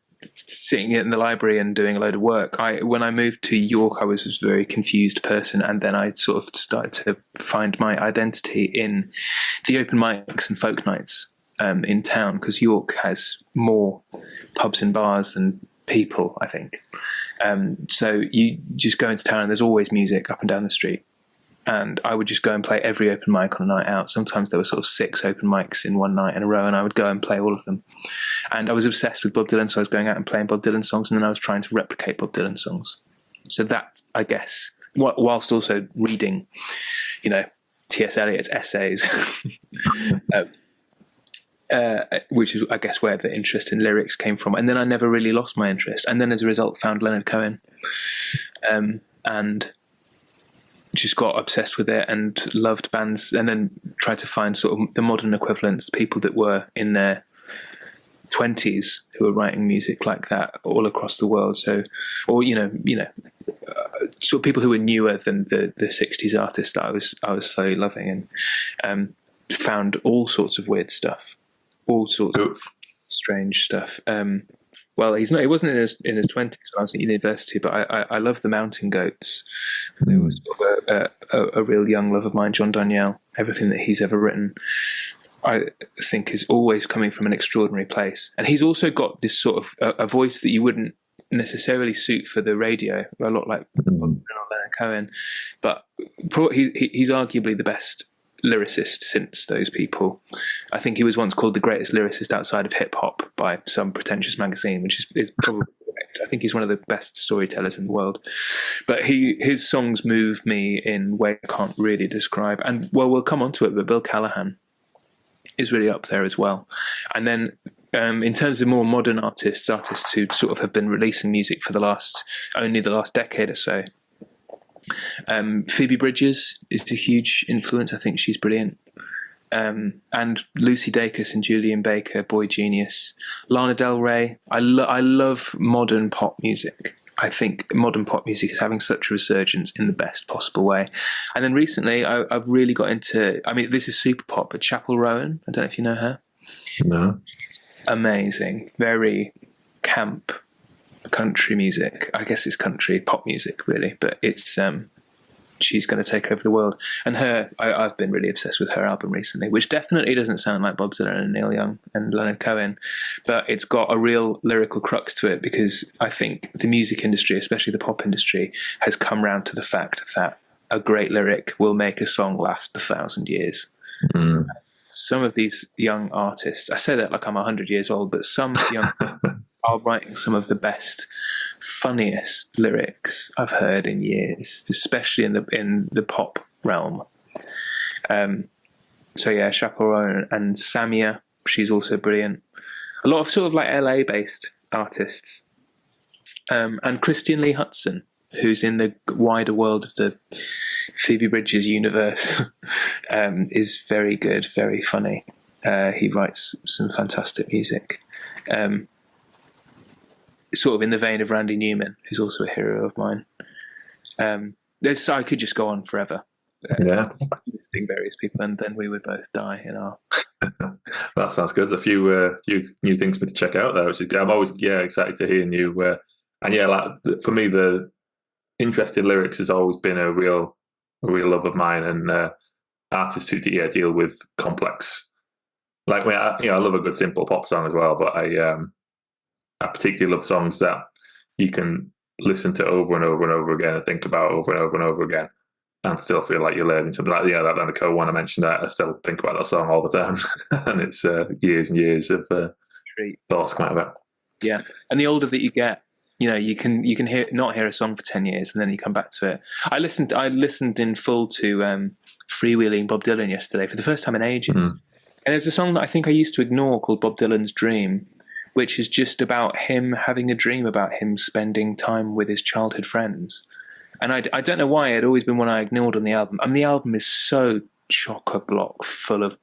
sitting in the library and doing a load of work. When I moved to York, I was a very confused person, and then I sort of started to find my identity in the open mics and folk nights in town, because York has more pubs and bars than people, I think. So you just go into town and there's always music up and down the street. And I would just go and play every open mic on a night out. Sometimes there were sort of 6 open mics in one night in a row, and I would go and play all of them. And I was obsessed with Bob Dylan, so I was going out and playing Bob Dylan songs, and then I was trying to replicate Bob Dylan songs. So that, I guess, whilst also reading, T.S. Eliot's essays, which is, I guess, where the interest in lyrics came from. And then I never really lost my interest. And then as a result, found Leonard Cohen, and just got obsessed with it and loved bands, and then tried to find sort of the modern equivalents, people that were in their 20s who were writing music like that all across the world. So, or sort of people who were newer than the 60s artists that I was slowly loving, and found all sorts of weird stuff, all sorts of strange stuff. Well, he wasn't in his 20s when I was at university, but I love the Mountain Goats. There was sort of a real young love of mine, John Danielle. Everything that he's ever written, I think, is always coming from an extraordinary place. And he's also got this sort of a voice that you wouldn't necessarily suit for the radio, a lot like Leonard Cohen. But he's arguably the best lyricist since those people. I think he was once called the greatest lyricist outside of hip hop by some pretentious magazine, which is probably correct. I think he's one of the best storytellers in the world. But his songs move me in ways I can't really describe. And well, we'll come on to it, but Bill Callahan is really up there as well. And then in terms of more modern artists who sort of have been releasing music for the last decade or so, Phoebe Bridgers is a huge influence. I think she's brilliant. And Lucy Dacus and Julian Baker, boy genius. Lana Del Rey. I love modern pop music. I think modern pop music is having such a resurgence in the best possible way. And then recently I've really got into, this is super pop, but Chapel Rowan. I don't know if you know her. No. Amazing. Very camp country music. I guess it's country pop music, really, but it's she's going to take over the world. And I've been really obsessed with her album recently, which definitely doesn't sound like Bob Dylan and Neil Young and Leonard Cohen, but it's got a real lyrical crux to it, because I think the music industry, especially the pop industry, has come round to the fact that a great lyric will make a song last 1,000 years. Some of these young artists, I say that like I'm 100 years old, but some young artists are writing some of the best, funniest lyrics I've heard in years, especially in the pop realm. So yeah, Chaperone and Samia, she's also brilliant. A lot of sort of like LA-based artists. And Christian Lee Hudson, who's in the wider world of the Phoebe Bridgers universe, is very good, very funny. He writes some fantastic music. Sort of in the vein of Randy Newman, who's also a hero of mine. I could just go on forever. Listing various people, and then we would both die in our. That sounds good. There's a few new things for me to check out there, which is good. I'm always excited to hear new. Like for me, the interest in lyrics has always been a real love of mine, and artists who deal with complex. Like I love a good simple pop song as well, but I particularly love songs that you can listen to over and over and over again and think about over and over and over again, and still feel like you're learning something. Like that Lanico one I mentioned, that I still think about that song all the time, and it's years and years of thoughts coming out of it. Yeah, and the older that you get, you can not hear a song for 10 years, and then you come back to it. I listened in full to Freewheeling Bob Dylan yesterday for the first time in ages, and there's a song that I think I used to ignore called Bob Dylan's Dream, which is just about him having a dream about him spending time with his childhood friends. And I don't know why, it had always been one I ignored on the album. I mean, the album is so chock-a-block full of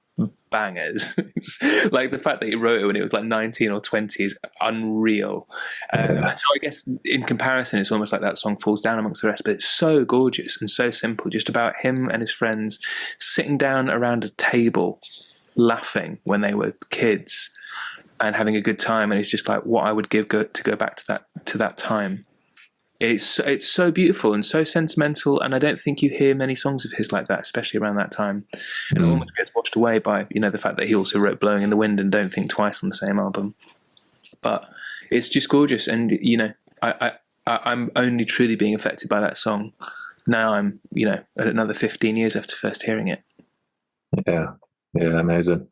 bangers. It's like the fact that he wrote it when he was like 19 or 20 is unreal. So I guess in comparison, it's almost like that song falls down amongst the rest, but it's so gorgeous and so simple, just about him and his friends sitting down around a table laughing when they were kids and having a good time. And it's just like what I would give to go back to that time. It's so beautiful and so sentimental, and I don't think you hear many songs of his like that, especially around that time. And it almost gets washed away by the fact that he also wrote "Blowing in the Wind" and "Don't Think Twice" on the same album. But it's just gorgeous, and I'm only truly being affected by that song now. I'm at another 15 years after first hearing it. Yeah, amazing.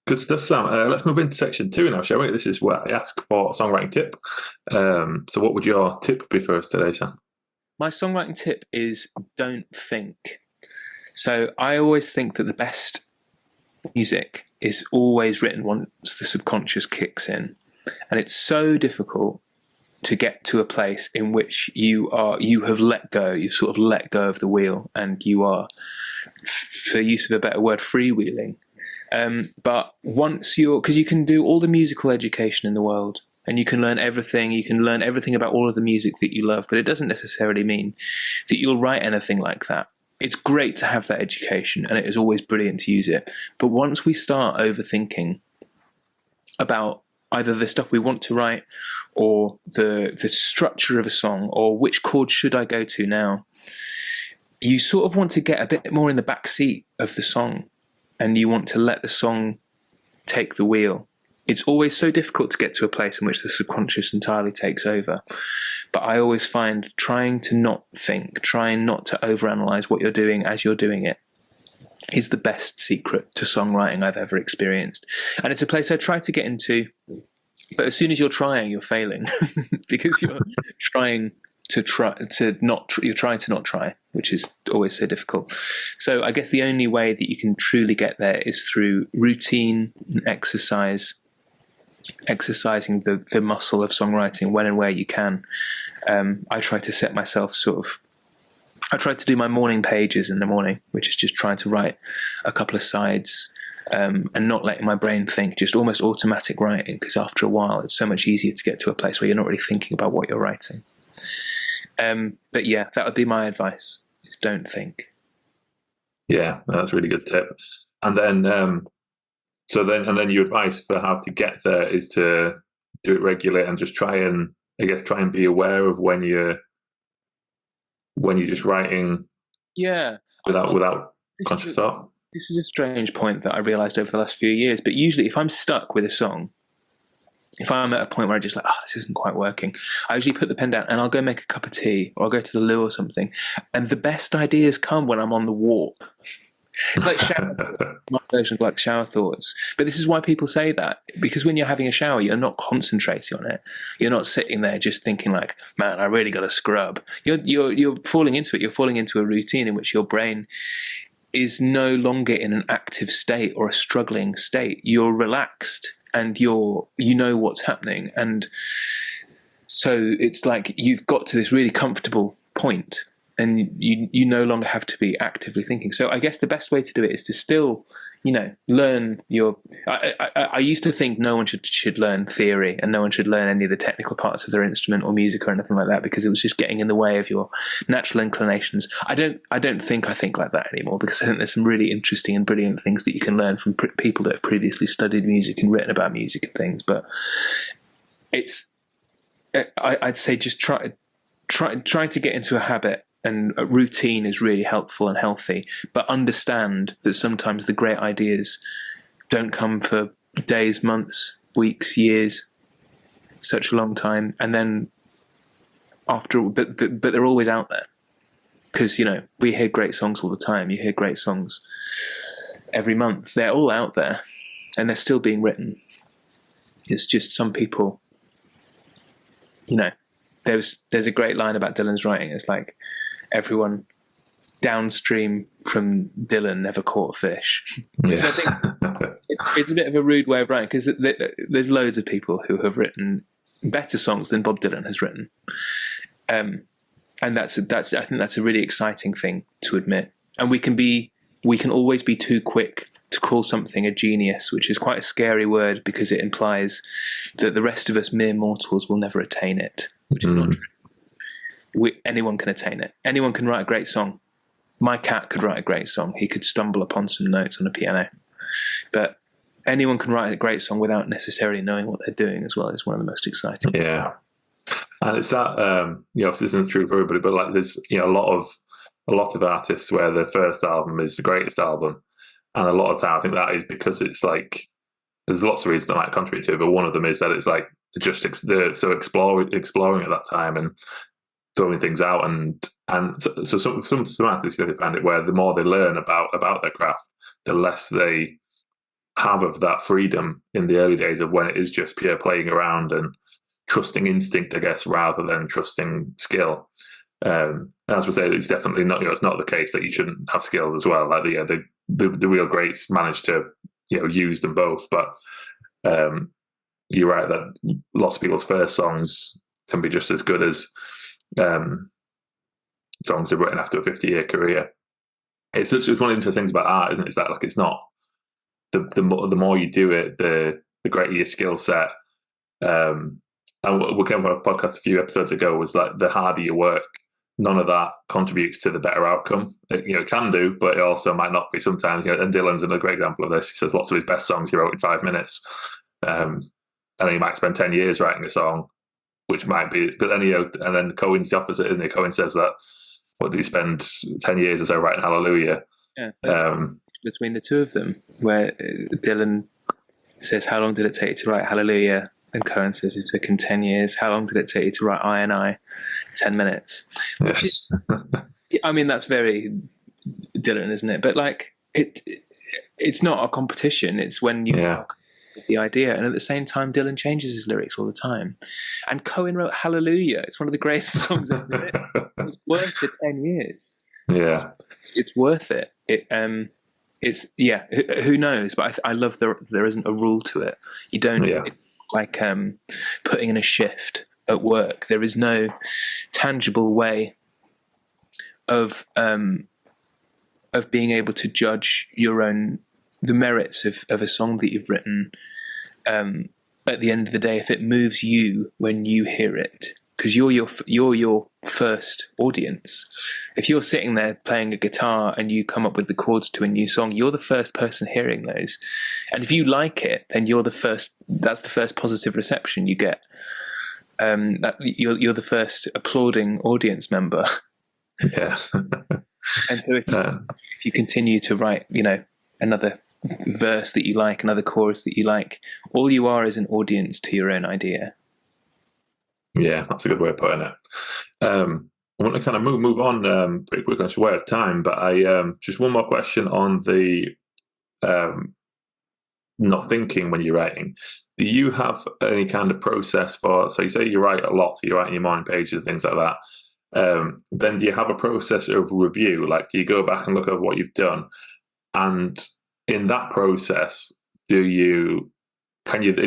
Good stuff, Sam. Let's move into section 2 now, shall we? This is where I ask for a songwriting tip. So what would your tip be for us today, Sam? My songwriting tip is don't think. So I always think that the best music is always written once the subconscious kicks in. And it's so difficult to get to a place in which you have let go, you sort of let go of the wheel, and you are, for use of a better word, freewheeling. But once because you can do all the musical education in the world, and you can learn everything about all of the music that you love, but it doesn't necessarily mean that you'll write anything like that. It's great to have that education, and it is always brilliant to use it. But once we start overthinking about either the stuff we want to write, or the structure of a song, or which chord should I go to now, you sort of want to get a bit more in the back seat of the song, and you want to let the song take the wheel. It's always so difficult to get to a place in which the subconscious entirely takes over. But I always find trying to not think, trying not to overanalyze what you're doing as you're doing it, is the best secret to songwriting I've ever experienced. And it's a place I try to get into, but as soon as you're trying, you're failing because you're trying to not try, which is always so difficult. So I guess the only way that you can truly get there is through routine and exercising the muscle of songwriting when and where you can. I try to set myself I try to do my morning pages in the morning, which is just trying to write a couple of sides, and not letting my brain think, just almost automatic writing, because after a while it's so much easier to get to a place where you're not really thinking about what you're writing. But yeah, that would be my advice, is don't think. Yeah, that's a really good tip. And then your advice for how to get there is to do it regularly and just try and be aware of when you're just writing. Yeah. Without conscious thought. This is a strange point that I realized over the last few years, but usually if I'm stuck with a song, if I'm at a point where I just this isn't quite working, I usually put the pen down and I'll go make a cup of tea, or I'll go to the loo or something. And the best ideas come when I'm on the walk. It's like shower thoughts. My version of like shower thoughts. But this is why people say that, because when you're having a shower, you're not concentrating on it. You're not sitting there just thinking like, man, I really got to scrub. You're falling into it. You're falling into a routine in which your brain is no longer in an active state or a struggling state. You're relaxed and you know what's happening. And so it's like you've got to this really comfortable point, and you no longer have to be actively thinking. So I guess the best way to do it is to still, learn your... I used to think no one should learn theory, and no one should learn any of the technical parts of their instrument or music or anything like that, because it was just getting in the way of your natural inclinations. I don't think I think like that anymore, because I think there's some really interesting and brilliant things that you can learn from people that have previously studied music and written about music and things. But I'd say just try to get into a habit, and a routine is really helpful and healthy, but understand that sometimes the great ideas don't come for days, months, weeks, years, such a long time. And then but they're always out there, because, we hear great songs all the time. You hear great songs every month. They're all out there and they're still being written. It's just some people, there's a great line about Dylan's writing. It's like, everyone downstream from Dylan never caught a fish. Yeah. So I think it's a bit of a rude way of writing, because there's loads of people who have written better songs than Bob Dylan has written, and that's I think that's a really exciting thing to admit. And we can always be too quick to call something a genius, which is quite a scary word, because it implies that the rest of us mere mortals will never attain it, which is not true. Anyone can attain it. Anyone can write a great song. My cat could write a great song. He could stumble upon some notes on a piano. But anyone can write a great song without necessarily knowing what they're doing as well. Is one of the most exciting. Yeah. And it's that, obviously this isn't true for everybody, but like there's, a lot of artists where their first album is the greatest album. And a lot of time I think that is because it's like, there's lots of reasons that might contribute to it, but one of them is that it's like just they're so exploring at that time and throwing things out, and so some artists, they find it where the more they learn about their craft, the less they have of that freedom in the early days of when it is just pure playing around and trusting instinct, I guess, rather than trusting skill. And as we say, it's definitely not, it's not the case that you shouldn't have skills as well. Like the real greats manage to use them both, but you're right that lots of people's first songs can be just as good as songs they've written after a 50-year career. It's one of the interesting things about art, isn't it? It's that like it's not the more you do it, the greater your skill set. And we came on a podcast a few episodes ago, was like the harder you work, none of that contributes to the better outcome. It can do, but it also might not be sometimes. And Dylan's another great example of this. He says lots of his best songs he wrote in 5 minutes, and then he might spend 10 years writing a song, which might be, but then and then Cohen's the opposite, isn't it? Cohen says that, what did he spend 10 years or so writing Hallelujah? Yeah, between the two of them, where Dylan says, "How long did it take you to write Hallelujah?" And Cohen says, "It took him 10 years. How long did it take you to write I and I?" 10 minutes. Yes. I mean, that's very Dylan, isn't it? But like, it's not a competition. It's when you the idea, and at the same time Dylan changes his lyrics all the time, and Cohen wrote Hallelujah. It's one of the greatest songs ever written. It's worth the 10 years. It's worth it. It's who knows, but I love there isn't a rule to it. You don't like putting in a shift at work. There is no tangible way of being able to judge the merits of a song that you've written at the end of the day, if it moves you when you hear it, because you're your first audience. If you're sitting there playing a guitar and you come up with the chords to a new song, you're the first person hearing those, and if you like it, then you're the first. That's the first positive reception you get. You're the first applauding audience member. Yeah. And so if you continue to write, another verse that you like, another chorus that you like, all you are is an audience to your own idea. Yeah, that's a good way of putting it. I want to kind of move on pretty quick. I'm aware of time, but I just one more question on the not thinking when you're writing. Do you have any kind of process for? So you say you write a lot, so you write in your morning pages and things like that. Then do you have a process of review? Like, do you go back and look at what you've done, and in that process, is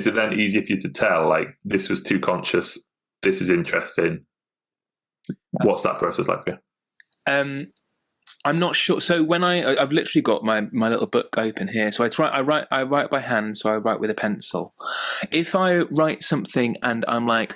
it then easier for you to tell, like, this was too conscious, this is interesting? What's that process like for you? I'm not sure. So when I've literally got my little book open here. So I write by hand. So I write with a pencil. If I write something and I'm like,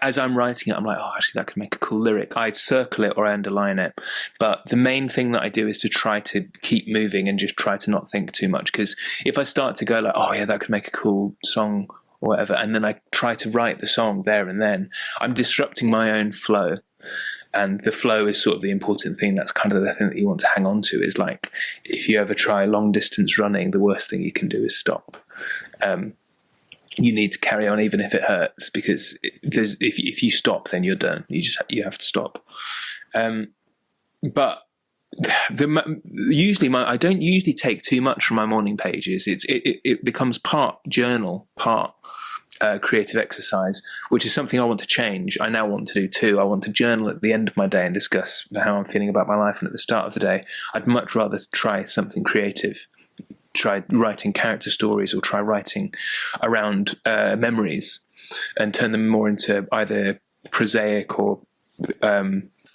as I'm writing it, I'm like, actually that could make a cool lyric, I'd circle it or I underline it. But the main thing that I do is to try to keep moving and just try to not think too much. Because if I start to go like, that could make a cool song or whatever, and then I try to write the song there and then, I'm disrupting my own flow. And the flow is sort of the important thing. That's kind of the thing that you want to hang on to, is like, if you ever try long distance running, the worst thing you can do is stop. You need to carry on even if it hurts, because if you stop, then you're done. You have to stop. But I don't usually take too much from my morning pages. It becomes part journal, part creative exercise, which is something I want to change. I now want to do too. I want to journal at the end of my day and discuss how I'm feeling about my life, and at the start of the day, I'd much rather try something creative, try writing character stories, or try writing around memories and turn them more into either prosaic or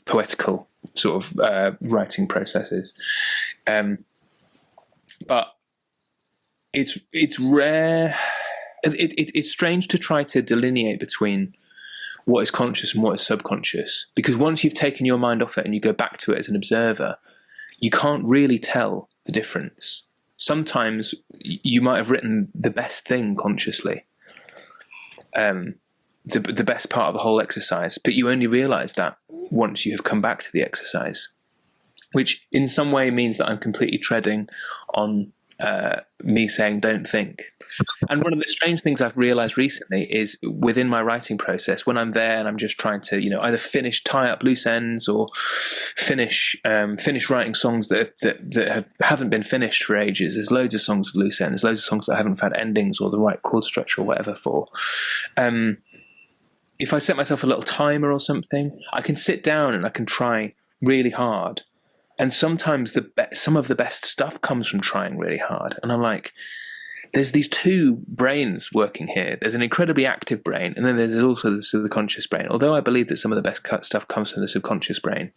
poetical sort of writing processes. But it's rare. It's strange to try to delineate between what is conscious and what is subconscious, because once you've taken your mind off it and you go back to it as an observer, you can't really tell the difference. Sometimes you might have written the best thing consciously, the best part of the whole exercise, but you only realise that once you have come back to the exercise, which in some way means that I'm completely treading on me saying don't think. And one of the strange things I've realized recently is within my writing process, when I'm there and I'm just trying to either tie up loose ends or finish writing songs that haven't been finished for ages. There's loads of songs with loose ends, loads of songs that I haven't found endings or the right chord structure or whatever for. If I set myself a little timer or something, I can sit down and I can try really hard. And sometimes some of the best stuff comes from trying really hard. And I'm like, there's these two brains working here. There's an incredibly active brain, and then there's also the subconscious brain. Although I believe that some of the best stuff comes from the subconscious brain,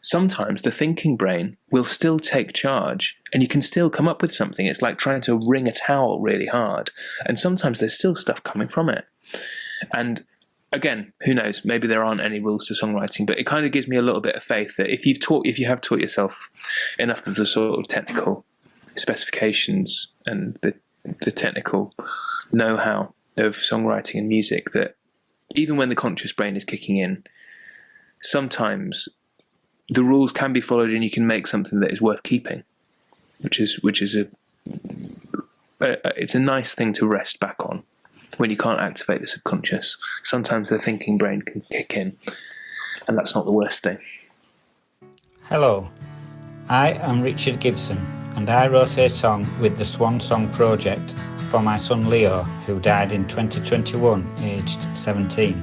sometimes the thinking brain will still take charge, and you can still come up with something. It's like trying to wring a towel really hard. And sometimes there's still stuff coming from it. And again, who knows? Maybe there aren't any rules to songwriting, but it kind of gives me a little bit of faith that if you have taught yourself enough of the sort of technical specifications and the technical know-how of songwriting and music, that even when the conscious brain is kicking in, sometimes the rules can be followed and you can make something that is worth keeping, which is it's a nice thing to rest back on. When you can't activate the subconscious, sometimes the thinking brain can kick in, and that's not the worst thing. Hello, I am Richard Gibson, and I wrote a song with the Swan Song Project for my son Leo, who died in 2021, aged 17.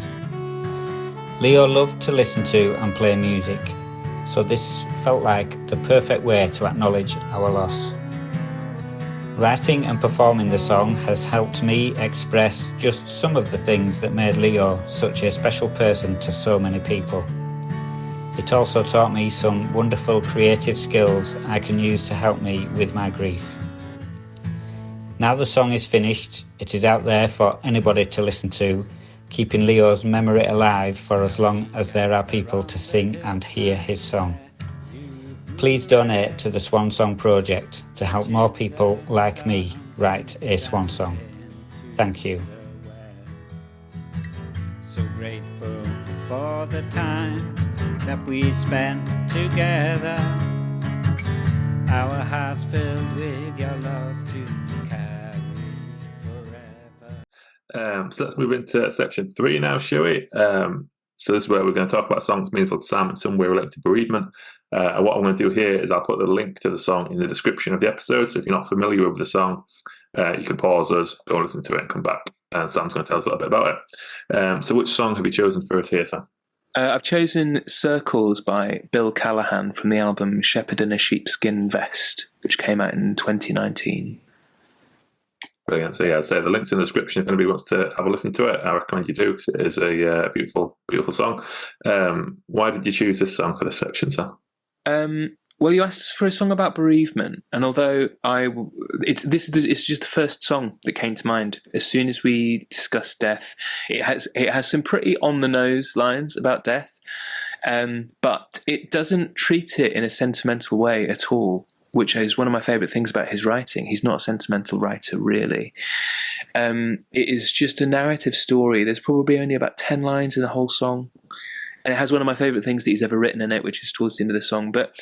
Leo loved to listen to and play music, so this felt like the perfect way to acknowledge our loss. Writing and performing the song has helped me express just some of the things that made Leo such a special person to so many people. It also taught me some wonderful creative skills I can use to help me with my grief. Now the song is finished, it is out there for anybody to listen to, keeping Leo's memory alive for as long as there are people to sing and hear his song. Please donate to the Swan Song Project to help more people like me write a swan song. Thank you. So grateful for the time that we spent together. Our hearts filled with your love to carry forever. So let's move into section 3 now, shall we? So this is where we're going to talk about songs meaningful to Sam in some way related to bereavement. And what I'm going to do here is I'll put the link to the song in the description of the episode. So if you're not familiar with the song, you can pause us, go listen to it, and come back. And Sam's going to tell us a little bit about it. So which song have you chosen for us here, Sam? I've chosen Circles by Bill Callahan from the album Shepherd in a Sheepskin Vest, which came out in 2019. Brilliant. So yeah, I'd say the link's in the description if anybody wants to have a listen to it. I recommend you do, because it is a beautiful, beautiful song. Why did you choose this song for this section, Sam? Well, you asked for a song about bereavement, and although it's just the first song that came to mind as soon as we discussed death. It has some pretty on the nose lines about death, but it doesn't treat it in a sentimental way at all, which is one of my favourite things about his writing. He's not a sentimental writer, really. It is just a narrative story. There's probably only about 10 lines in the whole song, and it has one of my favourite things that he's ever written in it, which is towards the end of the song. But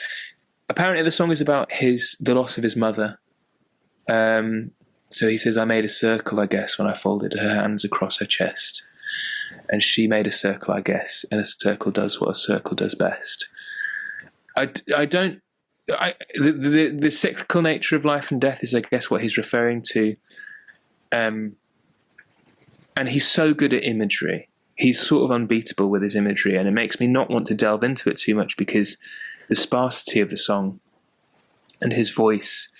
apparently the song is about the loss of his mother. So he says, I made a circle, I guess, when I folded her hands across her chest. And she made a circle, I guess, and a circle does what a circle does best. The cyclical nature of life and death is, I guess, what he's referring to. And he's so good at imagery. He's sort of unbeatable with his imagery, and it makes me not want to delve into it too much, because the sparsity of the song and his voice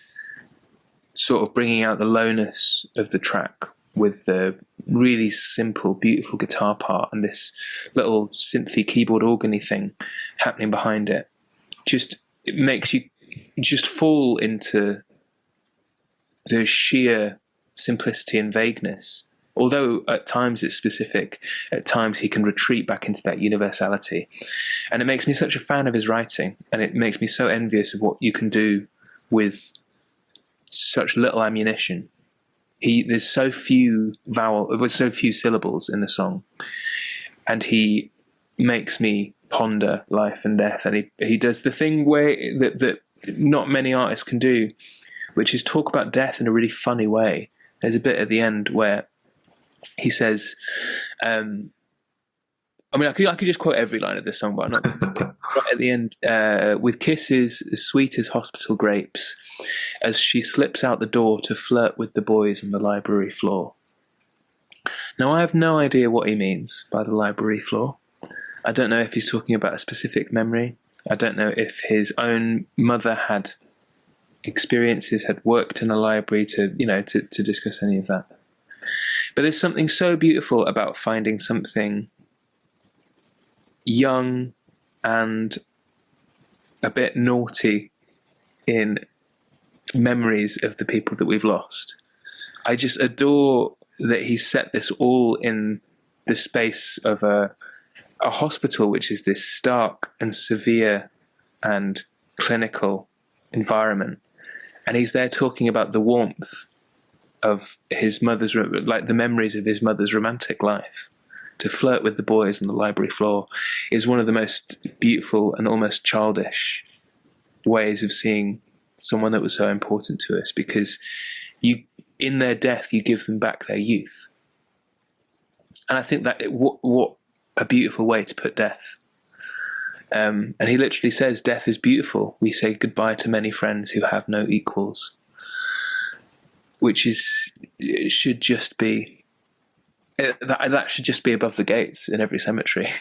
sort of bringing out the lowness of the track with the really simple, beautiful guitar part and this little synthy keyboard organy thing happening behind it. It makes you just fall into the sheer simplicity and vagueness. Although at times it's specific, at times he can retreat back into that universality. And it makes me such a fan of his writing, and it makes me so envious of what you can do with such little ammunition. There's so few syllables in the song, and he makes me ponder life and death. And he does the thing that not many artists can do, which is talk about death in a really funny way. There's a bit at the end where he says, I could just quote every line of this song, but I'm not. Right at the end, with kisses as sweet as hospital grapes, as she slips out the door to flirt with the boys on the library floor. Now, I have no idea what he means by the library floor. I don't know if he's talking about a specific memory. I don't know if his own mother had experiences, had worked in a library to discuss any of that. But there's something so beautiful about finding something young and a bit naughty in memories of the people that we've lost. I just adore that he set this all in the space of a hospital, which is this stark and severe and clinical environment. And he's there talking about the warmth of his mother's, like the memories of his mother's romantic life. To flirt with the boys on the library floor is one of the most beautiful and almost childish ways of seeing someone that was so important to us, because in their death, you give them back their youth. And I think that what a beautiful way to put death. And he literally says, death is beautiful. We say goodbye to many friends who have no equals. Which should just be that should just be above the gates in every cemetery.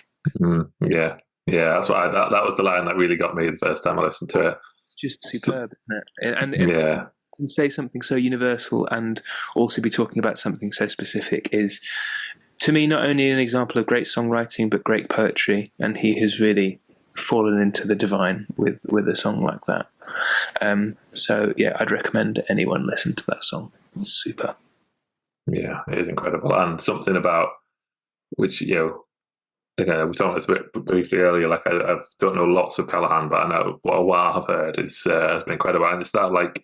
Yeah, that's what that was the line that really got me the first time I listened to it. It's just superb, isn't it? And yeah, to say something so universal and also be talking about something so specific is, to me, not only an example of great songwriting but great poetry. And he has really fallen into the divine with a song like that. So yeah, I'd recommend anyone listen to that song. It's super. Yeah, it is incredible, and something about which again, we talked about this a bit briefly earlier. Like I don't know lots of Callahan, but I know what I've heard has been incredible. And it's that, like,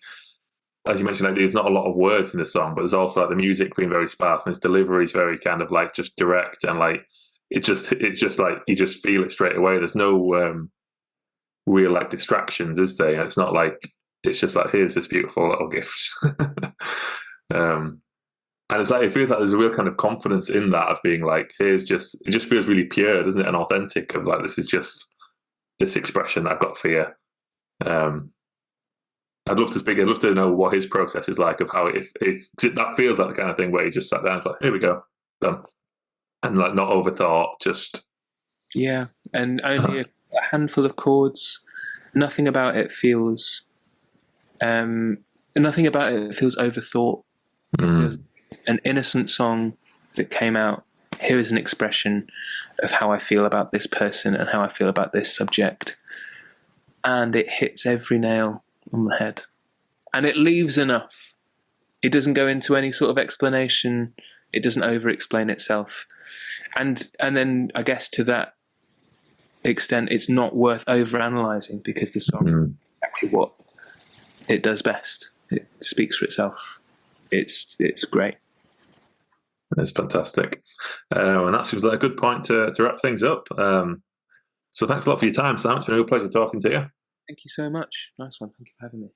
as you mentioned, like, there's not a lot of words in the song, but there's also like the music being very sparse and his delivery is very kind of like just direct, and like it's just like you just feel it straight away. There's no real like distractions, is there? It's not like, it's just like, here's this beautiful little gift. And it's like, it feels like there's a real kind of confidence in that of being like, it just feels really pure, doesn't it? And authentic of like, this is just this expression that I've got for you. I'd love to know what his process is like of how if that feels like the kind of thing where he just sat down and like, here we go, done. And like not overthought, just. Yeah. And only a handful of chords. Nothing about it feels overthought. It feels an innocent song that came out. Here is an expression of how I feel about this person and how I feel about this subject. And it hits every nail on the head. And it leaves enough. It doesn't go into any sort of explanation. It doesn't over-explain itself. And then I guess to that extent, it's not worth over-analysing because the song is exactly what it does best. It speaks for itself. It's great. It's fantastic. And that seems like a good point to wrap things up. So thanks a lot for your time, Sam. It's been a real pleasure talking to you. Thank you so much. Nice one. Thank you for having me.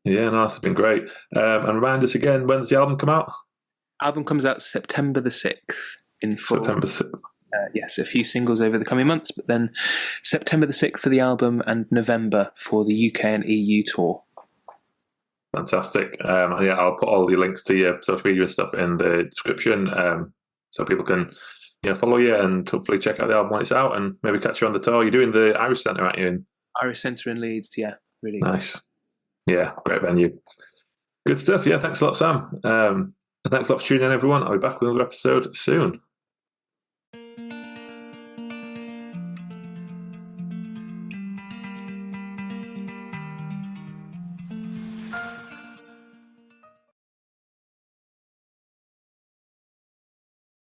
Yeah, no, it's been great. And remind us again, when does the album come out? Album comes out September the 6th in full. September 6th. Yes, a few singles over the coming months, but then September the 6th for the album and November for the UK and EU tour. Fantastic. And yeah, I'll put all the links to your social media stuff in the description, so people can follow you and hopefully check out the album when it's out and maybe catch you on the tour. You're doing the Irish Centre, aren't you? Irish Centre in Leeds, yeah. Really nice. Yeah, great venue. Good stuff. Yeah, thanks a lot, Sam. And thanks a lot for tuning in, everyone. I'll be back with another episode soon.